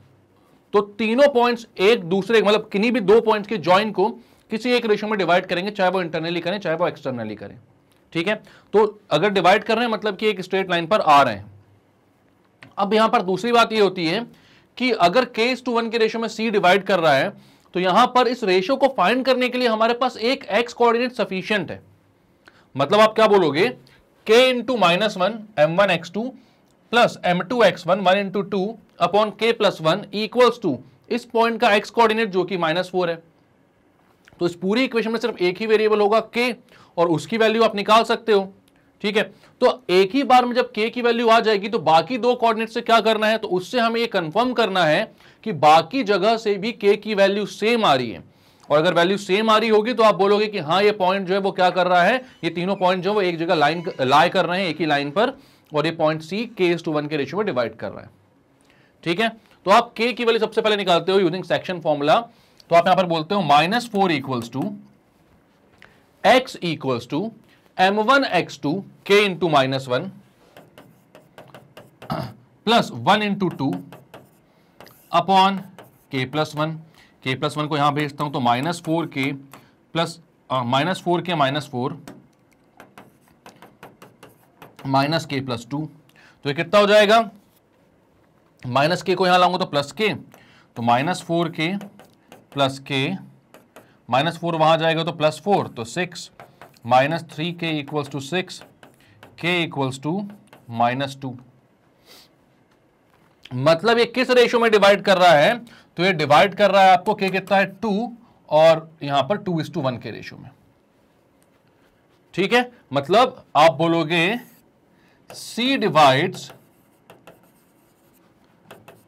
तो तीनों पॉइंट्स एक दूसरे, मतलब किन्हीं भी 2 पॉइंट्स के जॉइन को किसी एक रेशियो में डिवाइड करेंगे, चाहे वो इंटरनली करें चाहे वो एक्सटर्नली करें। ठीक है, तो अगर डिवाइड कर रहे हैं मतलब कि एक स्ट्रेट लाइन पर आ रहे हैं। अब यहां पर दूसरी बात ये होती है कि अगर k:1 के रेशियो में c डिवाइड कर रहा है तो यहां पर इस रेशियो को फाइंड करने के लिए हमारे पास एक x कोऑर्डिनेट सफिशिएंट है। मतलब आप क्या बोलोगे, k × -1 m1 x2 plus m2 x1 1 × 2 upon k + 1 equals to इस पॉइंट का x कोऑर्डिनेट जो कि -4 है। तो इस पूरी इक्वेशन में सिर्फ एक ही वेरिएबल होगा k, और उसकी वैल्यू आप निकाल सकते हो। ठीक है, तो एक ही बार में जब k की वैल्यू आ जाएगी तो बाकी 2 कोऑर्डिनेट से क्या करना है, तो उससे हमें ये कंफर्म करना है कि बाकी जगह से भी k की वैल्यू सेम आ रही है। और अगर वैल्यू सेम आ रही होगी तो आप बोलोगे कि हाँ ये पॉइंट जो है वो क्या कर रहा है, ये तीनों पॉइंट जो है वो एक जगह लाई कर रहे हैं एक ही लाइन पर, और ये पॉइंट c k:1 के रेशियो में डिवाइड कर रहा है। ठीक है, तो आप k की वैल्यू सबसे पहले निकालते हो यूजिंग सेक्शन फॉर्मूला। तो आप यहां पर बोलते हो -4 equals to x equals to m1 x2 k × -1 plus 1 × 2 upon k + 1। k + 1 को यहां भेजता हूं तो -4k प्लस -4k -4 -k + 2, तो ये कितना हो जाएगा, -k को यहां लाऊंगा तो +k, तो -4k + k, -4 वहां जाएगा तो +4, तो 6, -3k = 6, k = -2। मतलब ये किस रेशियो में डिवाइड कर रहा है, तो ये डिवाइड कर रहा है आपको k कितना है 2, और यहां पर 2:1 के रेशियो में। ठीक है, मतलब आप बोलोगे c divides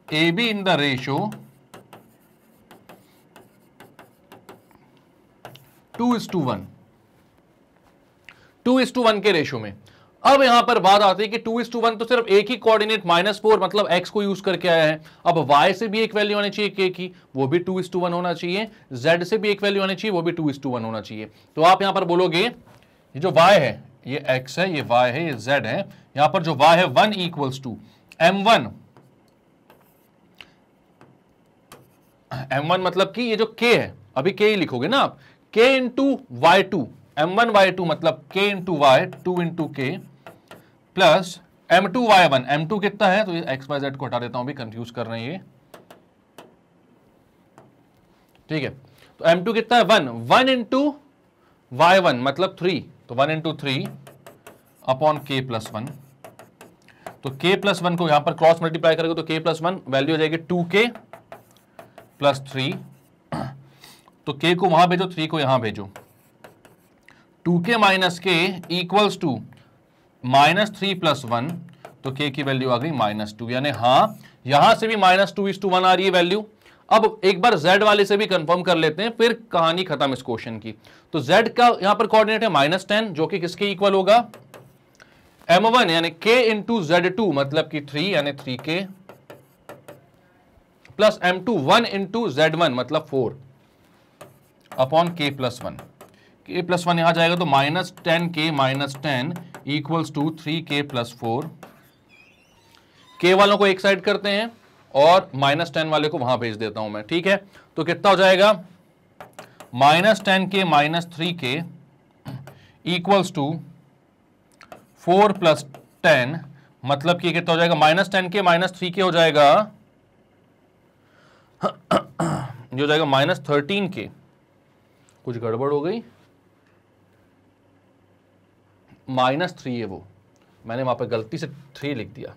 AB in the ratio 2:1, 2:1 के रेशियो में। अब यहां पर बात आती है कि 2:1 तो सिर्फ एक ही कोऑर्डिनेट -4 मतलब x को यूज करके आया है। अब y से भी एक वैल्यू आनी चाहिए k की, वो भी 2:1 होना चाहिए, z से भी एक वैल्यू आनी चाहिए, वो भी 2:1 होना चाहिए। तो आप यहां पर बोलोगे ये जो y है ये x है, ये y है, ये z है, यहां पर जो y है 1 इक्वल्स टू m1 मतलब कि ये जो k है, अभी k ही लिखोगे ना आप, k × y2, m1 y2 मतलब k × y 2 × k plus m2 y1, m2 कितना है, तो ये x y z को हटा देता हूं, भी कंफ्यूज कर रहे हैं ये। ठीक है, तो m2 कितना है 1 इंटू y1 मतलब 3, तो 1 इंटू 3 अपॉन k प्लस 1। तो k प्लस 1 को यहां पर क्रॉस मल्टीप्लाई करेंगे तो k प्लस 1 वैल्यू हो जाएगी 2k प्लस 3। तो k को वहां भेजो, 3 को यहां भेजो। 2k minus k equals to -3 plus 1, तो k की वैल्यू आ गई -2, यानी हाँ यहां से भी -2:1 आ रही है वैल्यू। अब एक बार z वाले से भी कंफर्म कर लेते हैं, फिर कहानी खत्म इस क्वेश्चन की। तो z का यहां पर कोऑर्डिनेट है -10, जो कि किसके इक्वल होगा m1 यानी k इंटू z2 मतलब कि 3 यानी 3k plus m2 1 into z1 मतलब 4 upon k plus 1। k plus 1 यहां जाएगा तो -10k minus 10 equals to 3k plus 4। k वालों को एक साइड करते हैं और -10 वाले को वहां भेज देता हूं मैं, ठीक है। तो कितना हो जाएगा -10k minus 3k equals to 4 plus 10 मतलब कि कितना हो जाएगा -10k माइनस 3k हो जाएगा जो हो जाएगा -13k। कुछ गड़बड़ हो गई, -3 है वो, मैंने वहां पर गलती से 3 लिख दिया।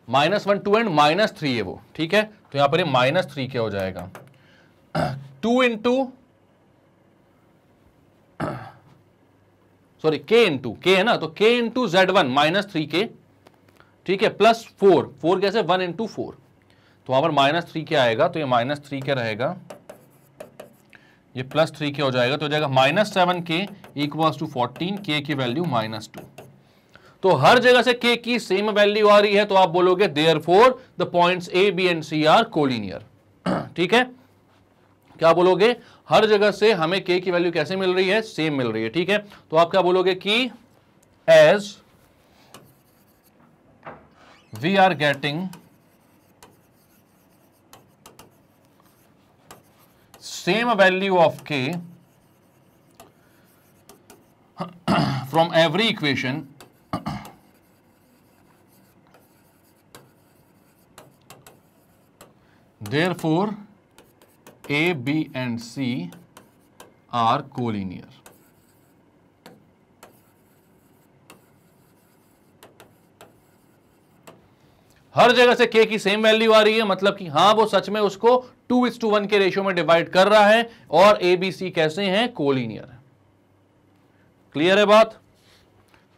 -1 2 एंड -3 है वो, ठीक है। तो यहां पर ये -3 क्या हो जाएगा 2 into sorry k into k है ना, तो k इंटू z1 -3k, ठीक है, प्लस 4 कैसे 1 इंटू 4, तो वहां पर -3 क्या आएगा, तो ये -3 क्या रहेगा, ये +3 क्या हो जाएगा, तो हो जाएगा -7k इक्वल्स टू 14, k की वैल्यू -2। तो हर जगह से k की सेम वैल्यू आ रही है, तो आप बोलोगे therefore the points a b and c are collinear. ठीक है, क्या बोलोगे, हर जगह से हमें k की वैल्यू कैसे मिल रही है, सेम मिल रही है, ठीक है। तो आप क्या बोलोगे कि as we are getting same value of k from every equation, therefore a, b and c are collinear। हर जगह से k की सेम वैल्यू आ रही है, मतलब कि हां वो सच में उसको 2:1 के रेशियो में डिवाइड कर रहा है, और ए बी सी कैसे हैं, कोलिनियर है। क्लियर है बात,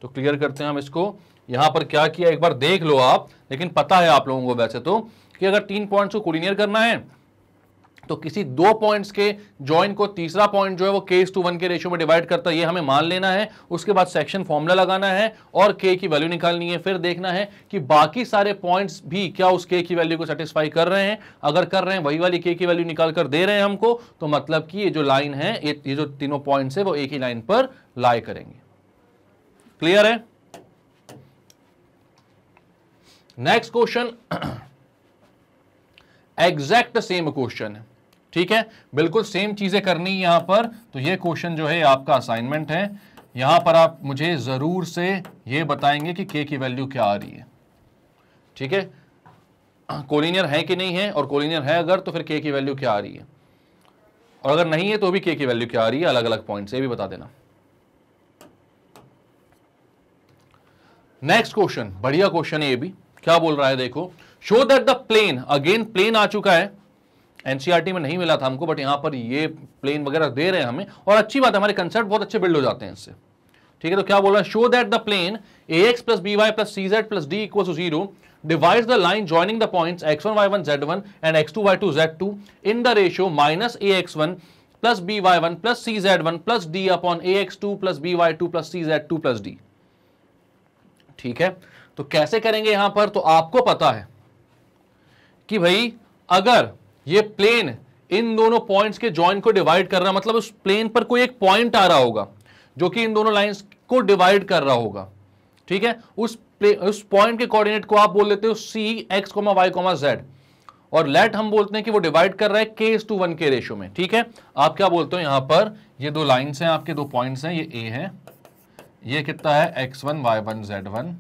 तो क्लियर करते हैं हम इसको। यहां पर क्या किया एक बार देख लो आप, लेकिन पता है आप लोगों को वैसे तो कि अगर 3 पॉइंट्स को कोलिनियर करना है तो किसी 2 पॉइंट्स के जॉइन को तीसरा पॉइंट जो है वो k:1 के रेशियो में डिवाइड करता है, ये हमें मान लेना है। उसके बाद सेक्शन फॉर्मूला लगाना है और k की वैल्यू निकालनी है, फिर देखना है कि बाकी सारे पॉइंट्स भी क्या उस k की वैल्यू को सेटिस्फाई कर रहे हैं। अगर कर रहे हैं, वही वाली k की वैल्यू निकाल कर दे रहे हैं हमको, तो मतलब कि ये जो लाइन है, ये जो तीनों पॉइंट्स है वो एक ही लाइन पर लाई करेंगे। क्लियर है। Next question exact same question है, ठीक है, बिल्कुल सेम चीजें करनी है यहां पर। तो ये क्वेश्चन जो है आपका असाइनमेंट है, यहां पर आप मुझे जरूर से ये बताएंगे कि k की वैल्यू क्या आ रही है, ठीक है, कोलिनियर है कि नहीं है, और कोलिनियर है अगर तो फिर k की वैल्यू क्या आ रही है, और अगर नहीं है तो भी k की वैल्यू क्या आ रही है, अलग अलग पॉइंट से भी बता देना। नेक्स्ट क्वेश्चन, बढ़िया क्वेश्चन है ये भी। क्या बोल रहा है देखो, show that the plane, again plane आ चुका है, एनसीईआरटी में नहीं मिला था हमको, बट यहां पर ये प्लेन वगैरह दे रहे हैं हमें, और अच्छी बात है, हमारे कंसेप्ट बहुत अच्छे बिल्ड हो जाते हैं इससे, ठीक है। तो क्या बोल रहा है, show that the plane ax plus by plus cz plus d equal to 0 divides the line joining the points x1 y1 z1 and x2 y2 z2 in the ratio -ax1 plus by1 plus cz1 plus d upon ax2 plus by2 plus cz2 plus d। ठीक है, तो कैसे करेंगे यहां पर, तो आपको पता है कि भाई अगर ये प्लेन इन दोनों पॉइंट्स के जॉइन को डिवाइड कर रहा है, मतलब उस प्लेन पर कोई एक पॉइंट आ रहा होगा जो कि इन दोनों लाइंस को डिवाइड कर रहा होगा, ठीक है। उस पॉइंट के कोऑर्डिनेट को आप बोल देते हो C X comma Y comma Z, और लेट हम बोलते हैं कि वो डिवाइड कर रहा है k:1 के रेशियो में, ठीक है। आप क्या बोलते हो, यहां पर ये दो लाइंस हैं आपके, दो पॉइंट्स हैं, ये a है, ये कितना है x1 y1 z1,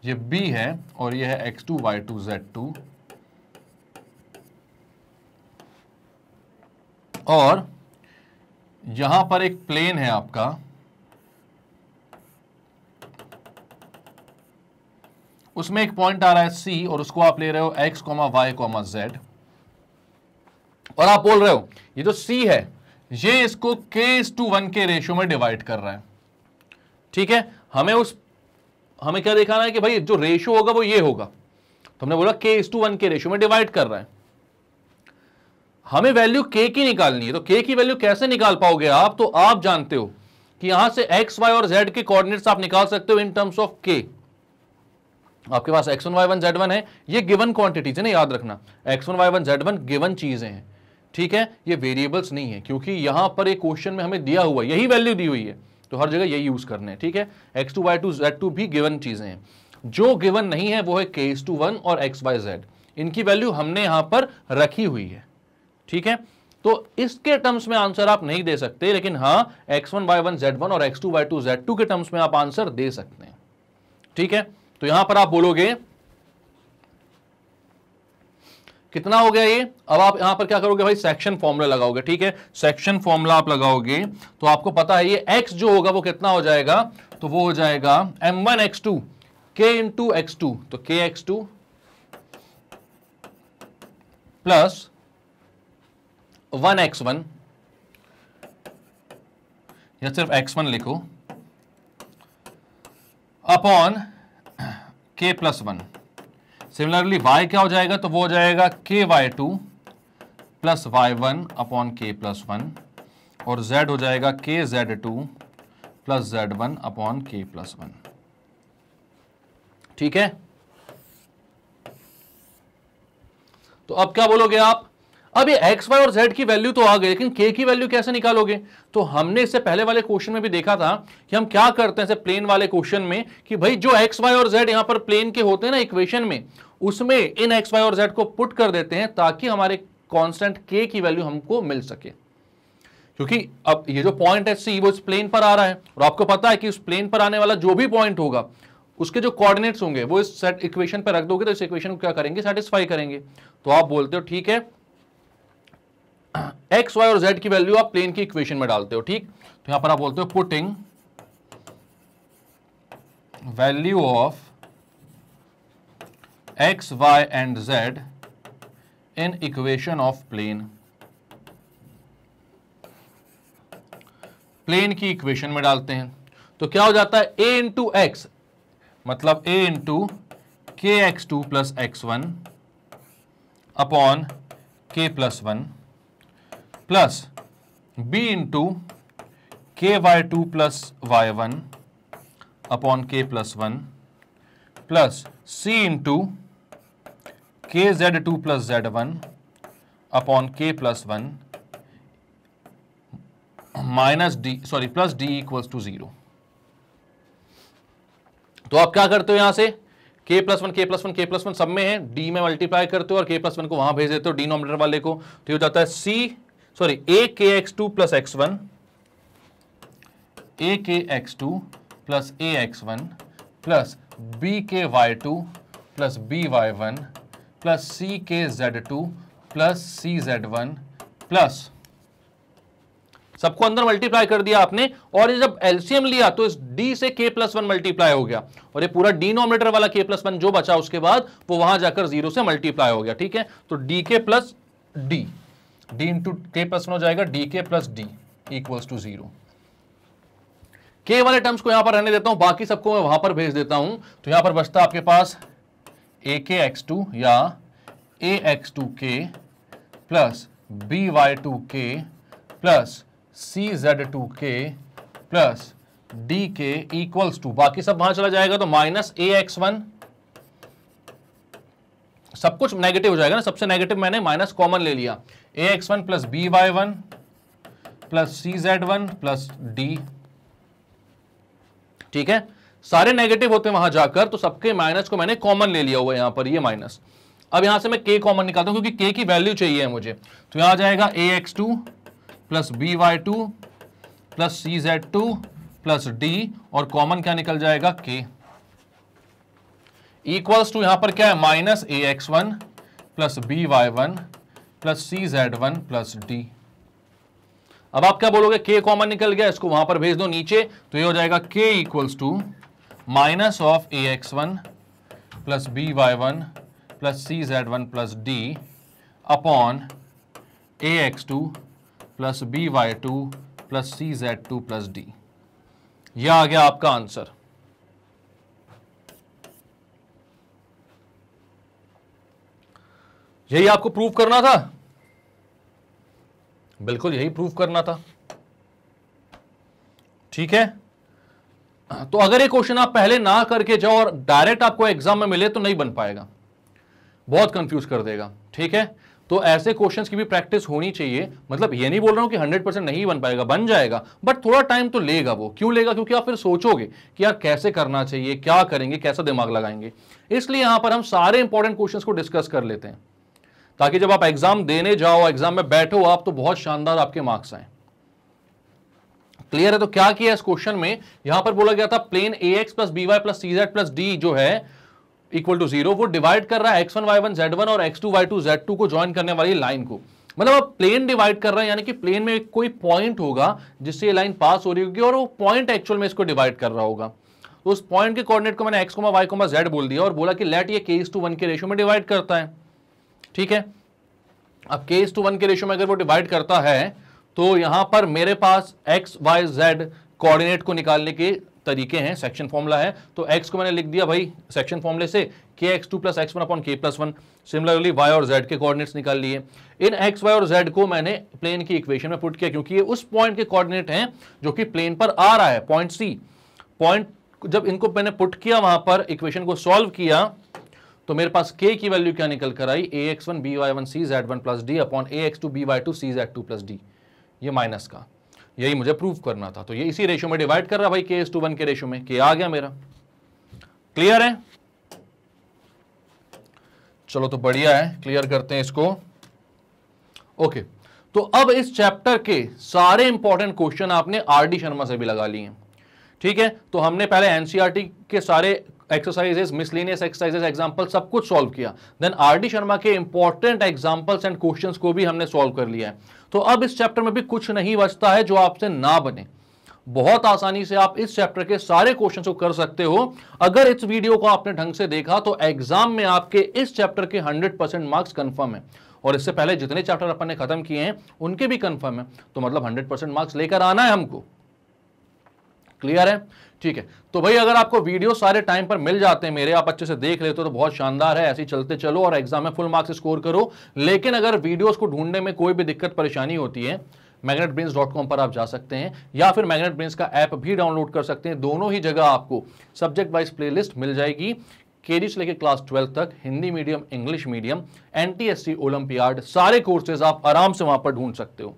ये b है, और ये है x2 y2 z2। और यहां पर एक प्लेन है आपका, उसमें एक पॉइंट आ रहा है C और उसको आप ले रहे हो x, y, z, और आप बोल रहे हो ये जो C है ये इसको k:1 के रेशियो में डिवाइड कर रहा है। ठीक है, हमें क्या दिखाना है कि भाई जो रेशियो होगा वो ये होगा, तो हमने बोला k:1 के रेशियो में डिवाइड कर रहा है। हमें वैल्यू k की निकालनी है, तो k की वैल्यू कैसे निकाल पाओगे आप? तो आप जानते हो कि यहां से x, y और z के कोऑर्डिनेट्स आप निकाल सकते हो इन टर्म्स ऑफ k। आपके पास x1, y1, z1 है, ये गिवन क्वांटिटीज है ना, याद रखना x1, y1, z1 गिवन चीजें हैं। ठीक है, ये वेरिएबल्स नहीं है, क्योंकि यहां पर एक क्वेश्चन में हमें दिया हुआ यही वैल्यू दी हुई है, तो हर जगह यही यूज करने हैं। ठीक है, x2, y2, z2 भी गिवन चीजें हैं, जो गिवन नहीं है वो है k:1 और x, y, z, इनकी वैल्यू हमने यहां पर रखी हुई है। ठीक है, तो इसके टर्म्स में आंसर आप नहीं दे सकते, लेकिन हां x1, y1, z1 और x2, y2, z2 के टर्म्स में आप आंसर दे सकते हैं। ठीक है, तो यहां पर आप बोलोगे कितना हो गया ये। अब आप यहां पर क्या करोगे भाई, सेक्शन फॉर्मूला लगाओगे। ठीक है, सेक्शन फॉर्मूला आप लगाओगे तो आपको पता है ये x जो होगा वो कितना हो जाएगा, तो वो हो जाएगा m1x2 k इंटू x2, तो kx2 प्लस 1x1 या सिर्फ x1 लिखो अपॉन k+1। सिमिलरली y क्या हो जाएगा, तो वो हो जाएगा ky2 plus y1 upon k+1, और z हो जाएगा kz2 plus z1 upon k+1। ठीक है, तो अब क्या बोलोगे आप, अब ये x, y और z की वैल्यू तो आ गई, लेकिन k की वैल्यू कैसे निकालोगे? तो हमने इससे पहले वाले क्वेश्चन में भी देखा था कि हम क्या करते हैं प्लेन वाले क्वेश्चन में, कि भाई जो x, y और z यहां पर प्लेन के होते हैं ना इक्वेशन में, उसमें इन x, y और z को पुट कर देते हैं ताकि हमारे कांस्टेंट k की वैल्यू हमको मिल सके। क्योंकि अब ये जो पॉइंट है C वो इस प्लेन पर आ रहा है, और आपको पता है कि उस प्लेन पर आने वाला जो भी पॉइंट होगा उसके जो कोऑर्डिनेट्स होंगे वो इस सेट इक्वेशन पर रख दोगे तो इस इक्वेशन को क्या करेंगे, सेटिस्फाई करेंगे। तो आप बोलते हो ठीक है, x, y और z की वैल्यू आप प्लेन की इक्वेशन में डालते हो। ठीक, तो यहां पर आप बोलते हो putting value of x, y and z in equation of plane, plane की इक्वेशन में डालते हैं। तो क्या हो जाता है, a इंटू एक्स मतलब a into kx2 plus x1 upon k+1 plus b into ky2 plus y1 upon k+1 plus c into kz2 plus z1 upon k+1 minus D plus d equals to 0। तो आप क्या करते हो, यहां से k+1 सब में है, d में मल्टीप्लाई करते हो और k+1 को वहां भेज देते हो डिनोमिनेटर वाले को, तो हो जाता है a kx2 plus x1 a kx2 plus ax1 plus b ky2 plus by1 plus c kz2 plus cz1 plus सबको अंदर मल्टीप्लाई कर दिया आपने, और ये जब एलसीएम लिया तो इस d से k+1 मल्टीप्लाई हो गया, और ये पूरा डिनोमिनेटर वाला k+1 जो बचा उसके बाद वो वहां जाकर 0 से मल्टीप्लाई हो गया। ठीक है, तो dk plus d, d into k+1 हो जाएगा dk plus d equals to 0। k वाले टर्म्स को यहां पर रहने देता हूं, बाकी सबको मैं वहां पर भेज देता हूं। तो यहां पर बचता आपके पास akx2 या ax2k plus by2k plus cz2k plus dk equals to, बाकी सब वहां चला जाएगा तो माइनस ax1, सब कुछ नेगेटिव हो जाएगा ना, सबसे नेगेटिव मैंने माइनस कॉमन ले लिया, ax1 plus by1 plus cz1 plus d। ठीक है, सारे नेगेटिव होते हैं वहां जाकर, तो सबके माइनस को मैंने कॉमन ले लिया हुआ है यहां पर, ये माइनस। अब यहां से मैं k कॉमन निकालता हूं क्योंकि k की वैल्यू चाहिए है मुझे, तो यहां आ जाएगा ax2 plus by2 plus cz2 plus d, और कॉमन क्या निकल जाएगा k इक्वल्स टू, यहां पर क्या है minus ax1 plus by1 plus cz1 plus d। अब आप क्या बोलोगे, k कॉमन निकल गया, इसको वहां पर भेज दो नीचे, तो ये हो जाएगा k equals to minus of ax1 plus by1 plus cz1 plus d upon ax2 plus by2 plus cz2 plus d। यह आ गया आपका आंसर। यही आपको प्रूव करना था, बिल्कुल यही प्रूव करना था, ठीक है। तो अगर ये क्वेश्चन आप पहले ना करके जाओ और डायरेक्ट आपको एग्जाम में मिले तो नहीं बन पाएगा, बहुत कंफ्यूज कर देगा, ठीक है। तो ऐसे क्वेश्चंस की भी प्रैक्टिस होनी चाहिए। मतलब ये नहीं बोल रहा हूं कि 100% नहीं बन पाएगा, बन जाएगा, बट थोड़ा टाइम तो लेगा। वो क्यों लेगा? क्योंकि आप फिर सोचोगे कि यार कैसे करना चाहिए, क्या करेंगे, कैसा दिमाग लगाएंगे। इसलिए यहां पर हम सारे इंपॉर्टेंट क्वेश्चंस को डिस्कस कर लेते हैं, ताकि जब आप एग्जाम देने जाओ, एग्जाम में बैठो आप, तो बहुत शानदार आपके मार्क्स आए। क्लियर है? तो क्या किया इस क्वेश्चन में, यहां पर बोला गया था plane ax plus by plus cz plus d जो है इक्वल टू 0, वो डिवाइड कर रहा है x1 y1 z1 और x2 y2 z2 को ज्वाइन करने वाली लाइन को। मतलब अब प्लेन डिवाइड कर रहे हैं, यानी कि प्लेन में कोई पॉइंट होगा जिससे ये लाइन पास हो रही होगी और वो पॉइंट एक्चुअल में इसको डिवाइड कर रहा होगा। तो उस पॉइंट के कोऑर्डिनेट को मैंने x, y, z बोल दिया और बोला कि लेट ये k:1 के रेशियो में डिवाइड करता है, ठीक है। अब k:1 के रेशियो में अगर वो डिवाइड करता है तो यहां पर मेरे पास x, y, z कोऑर्डिनेट को निकालने के तरीके हैं, सेक्शन फॉर्मूला है। तो x को मैंने लिख दिया भाई सेक्शन फॉर्मूले से kx2 plus x1 upon k plus 1। Similarly y और z के कोऑर्डिनेट्स निकाल लिए। इन x, y और z को मैंने प्लेन की इक्वेशन में पुट किया, क्योंकि ये उस पॉइंट के कोऑर्डिनेट हैं जो कि प्लेन पर आ रहा है, पॉइंट C। पॉइंट जब इनको मैंने पुट किया, वहां पर इक्वेशन को सॉल्व किया, तो मेरे पास k की वैल्यू क्या निकल कर आई, ax1 by1 cz1 plus d upon ax2 by2 cz2 plus d। ये माइनस का, यही मुझे प्रूव करना था। तो ये इसी रेशियो में डिवाइड कर रहा भाई, k:1 के रेशियो में, k आ गया मेरा। क्लियर है? चलो तो बढ़िया है, क्लियर करते हैं इसको। ओके, तो अब इस चैप्टर के सारे इंपॉर्टेंट क्वेश्चन आपने आर.डी. शर्मा से भी लगा लिए हैं, ठीक है। तो हमने पहले एनसीईआरटी के सारे एक्सरसाइजेस, मिसलेनियस एक्सरसाइजेस, एग्जांपल सब कुछ सॉल्व किया। Then RD. शर्मा के इंपॉर्टेंट एग्जांपल्स एंड क्वेश्चंस को भी हमने सॉल्व कर लिया है। तो अब इस चैप्टर में भी कुछ नहीं बचता है जो आपसे ना बने। बहुत आसानी से आप इस चैप्टर के सारे क्वेश्चंस को कर सकते हो। अगर इस वीडियो को आपने ढंग से देखा तो एग्जाम में आपके इस चैप्टर के 100% मार्क्स कंफर्म है। और इससे पहले जितने चैप्टर अपन ने खत्म किए हैं उनके भी कंफर्म है। तो मतलब 100% मार्क्स लेकर आना है हमको। क्लियर है? ठीक है। तो भाई अगर आपको वीडियो सारे टाइम पर मिल जाते हैं मेरे, आप अच्छे से देख लेते हो तो बहुत शानदार है। ऐसे ही चलते चलो और एग्जाम में फुल मार्क्स स्कोर करो। लेकिन अगर वीडियोस को ढूंढने में कोई भी दिक्कत परेशानी होती है, magnetbrains.com पर आप जा सकते हैं या फिर मैग्नेट ब्रेन्स का ऐप भी डाउनलोड कर सकते हैं। दोनों ही जगह आपको सब्जेक्ट वाइज प्लेलिस्ट मिल जाएगी। केजी से लेकर क्लास 12 तक, Hindi medium, English medium, NTSC, olympiad, सारे कोर्सेज आप आराम से वहां पर ढूंढ सकते हो।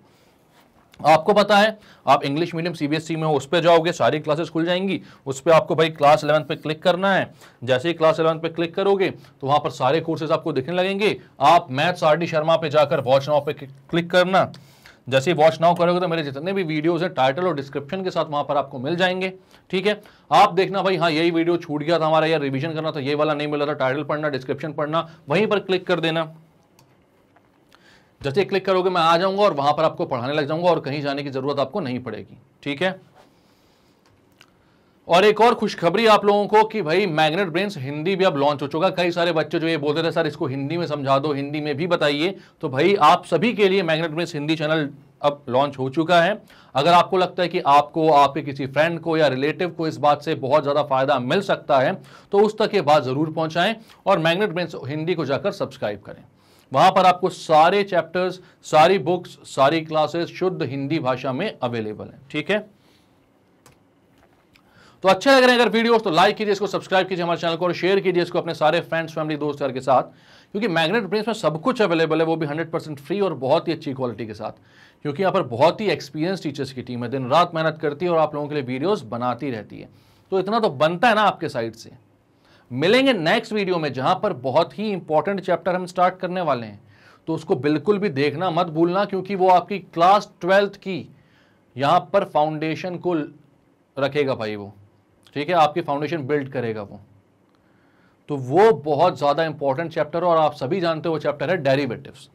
आपको पता है, आप इंग्लिश मीडियम सीबीएसई में हो, उस पर जाओगे, सारी क्लासेस खुल जाएंगी। उस पर आपको भाई क्लास 11 पे क्लिक करना है। जैसे ही क्लास 11 पे क्लिक करोगे तो वहां पर सारे कोर्सेज आपको दिखने लगेंगे। आप मैथ्स आर.डी. शर्मा पे जाकर वॉच नाउ पे क्लिक करना। जैसे ही वॉच नाउ करोगे तो मेरे जितने भी वीडियोस हैं टाइटल और डिस्क्रिप्शन के साथ वहां पर आपको मिल जाएंगे। ठीक है, आप देखना भाई, हाँ यही वीडियो छूट गया था हमारा, या रिवीजन करना था, ये वाला नहीं मिला था, टाइटल पढ़ना, डिस्क्रिप्शन पढ़ना, वहीं पर क्लिक कर देना। जैसे क्लिक करोगे मैं आ जाऊंगा और वहां पर आपको पढ़ाने लग जाऊंगा और कहीं जाने की जरूरत आपको नहीं पड़ेगी। ठीक है। और एक और खुशखबरी आप लोगों को कि भाई मैग्नेट ब्रेन्स हिंदी भी अब लॉन्च हो चुका। कई सारे बच्चे जो ये बोलते थे सर इसको हिंदी में समझा दो, हिंदी में भी बताइए, तो भाई आप सभी के लिए मैग्नेट ब्रेन्स हिंदी चैनल अब लॉन्च हो चुका है। अगर आपको लगता है कि आपको, आपके किसी फ्रेंड को या रिलेटिव को इस बात से बहुत ज्यादा फायदा मिल सकता है तो उस तक ये बात जरूर पहुंचाएं और मैग्नेट ब्रेन्स हिंदी को जाकर सब्सक्राइब करें। वहां पर आपको सारे चैप्टर्स, सारी बुक्स, सारी क्लासेस शुद्ध हिंदी भाषा में अवेलेबल है। ठीक है, तो अच्छे लग रहे हैं अगर वीडियोस तो लाइक कीजिए, इसको सब्सक्राइब कीजिए हमारे चैनल को और शेयर कीजिए इसको अपने सारे फ्रेंड्स, फैमिली, दोस्त यार के साथ, क्योंकि मैग्नेट ब्रेन्स में सब कुछ अवेलेबल है, वो भी 100% फ्री और बहुत ही अच्छी क्वालिटी के साथ। क्योंकि यहाँ पर बहुत ही एक्सपीरियंस टीचर्स की टीम है, दिन रात मेहनत करती है और आप लोगों के लिए वीडियोस बनाती रहती है। तो इतना तो बनता है ना आपके साइड से। मिलेंगे नेक्स्ट वीडियो में जहां पर बहुत ही इंपॉर्टेंट चैप्टर हम स्टार्ट करने वाले हैं, तो उसको बिल्कुल भी देखना मत भूलना, क्योंकि वो आपकी क्लास 12th की यहां पर फाउंडेशन को रखेगा भाई वो। ठीक है, आपकी फाउंडेशन बिल्ड करेगा वो। तो वो बहुत ज्यादा इंपॉर्टेंट चैप्टर, और आप सभी जानते हो वो चैप्टर है डेरिवेटिव्स।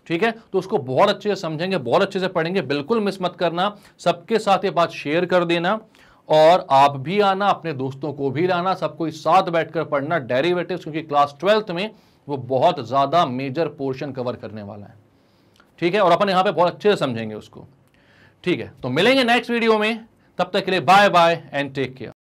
ठीक है, तो उसको बहुत अच्छे से समझेंगे, बहुत अच्छे से पढ़ेंगे, बिल्कुल मिस मत करना, सबके साथ ये बात शेयर कर देना, और आप भी आना, अपने दोस्तों को भी लाना, सबको साथ बैठकर पढ़ना डेरिवेटिव्स, क्योंकि क्लास 12th में वो बहुत ज्यादा मेजर पोर्शन कवर करने वाला है। ठीक है, और अपन यहां पे बहुत अच्छे से समझेंगे उसको। ठीक है, तो मिलेंगे नेक्स्ट वीडियो में, तब तक के लिए bye bye and take care.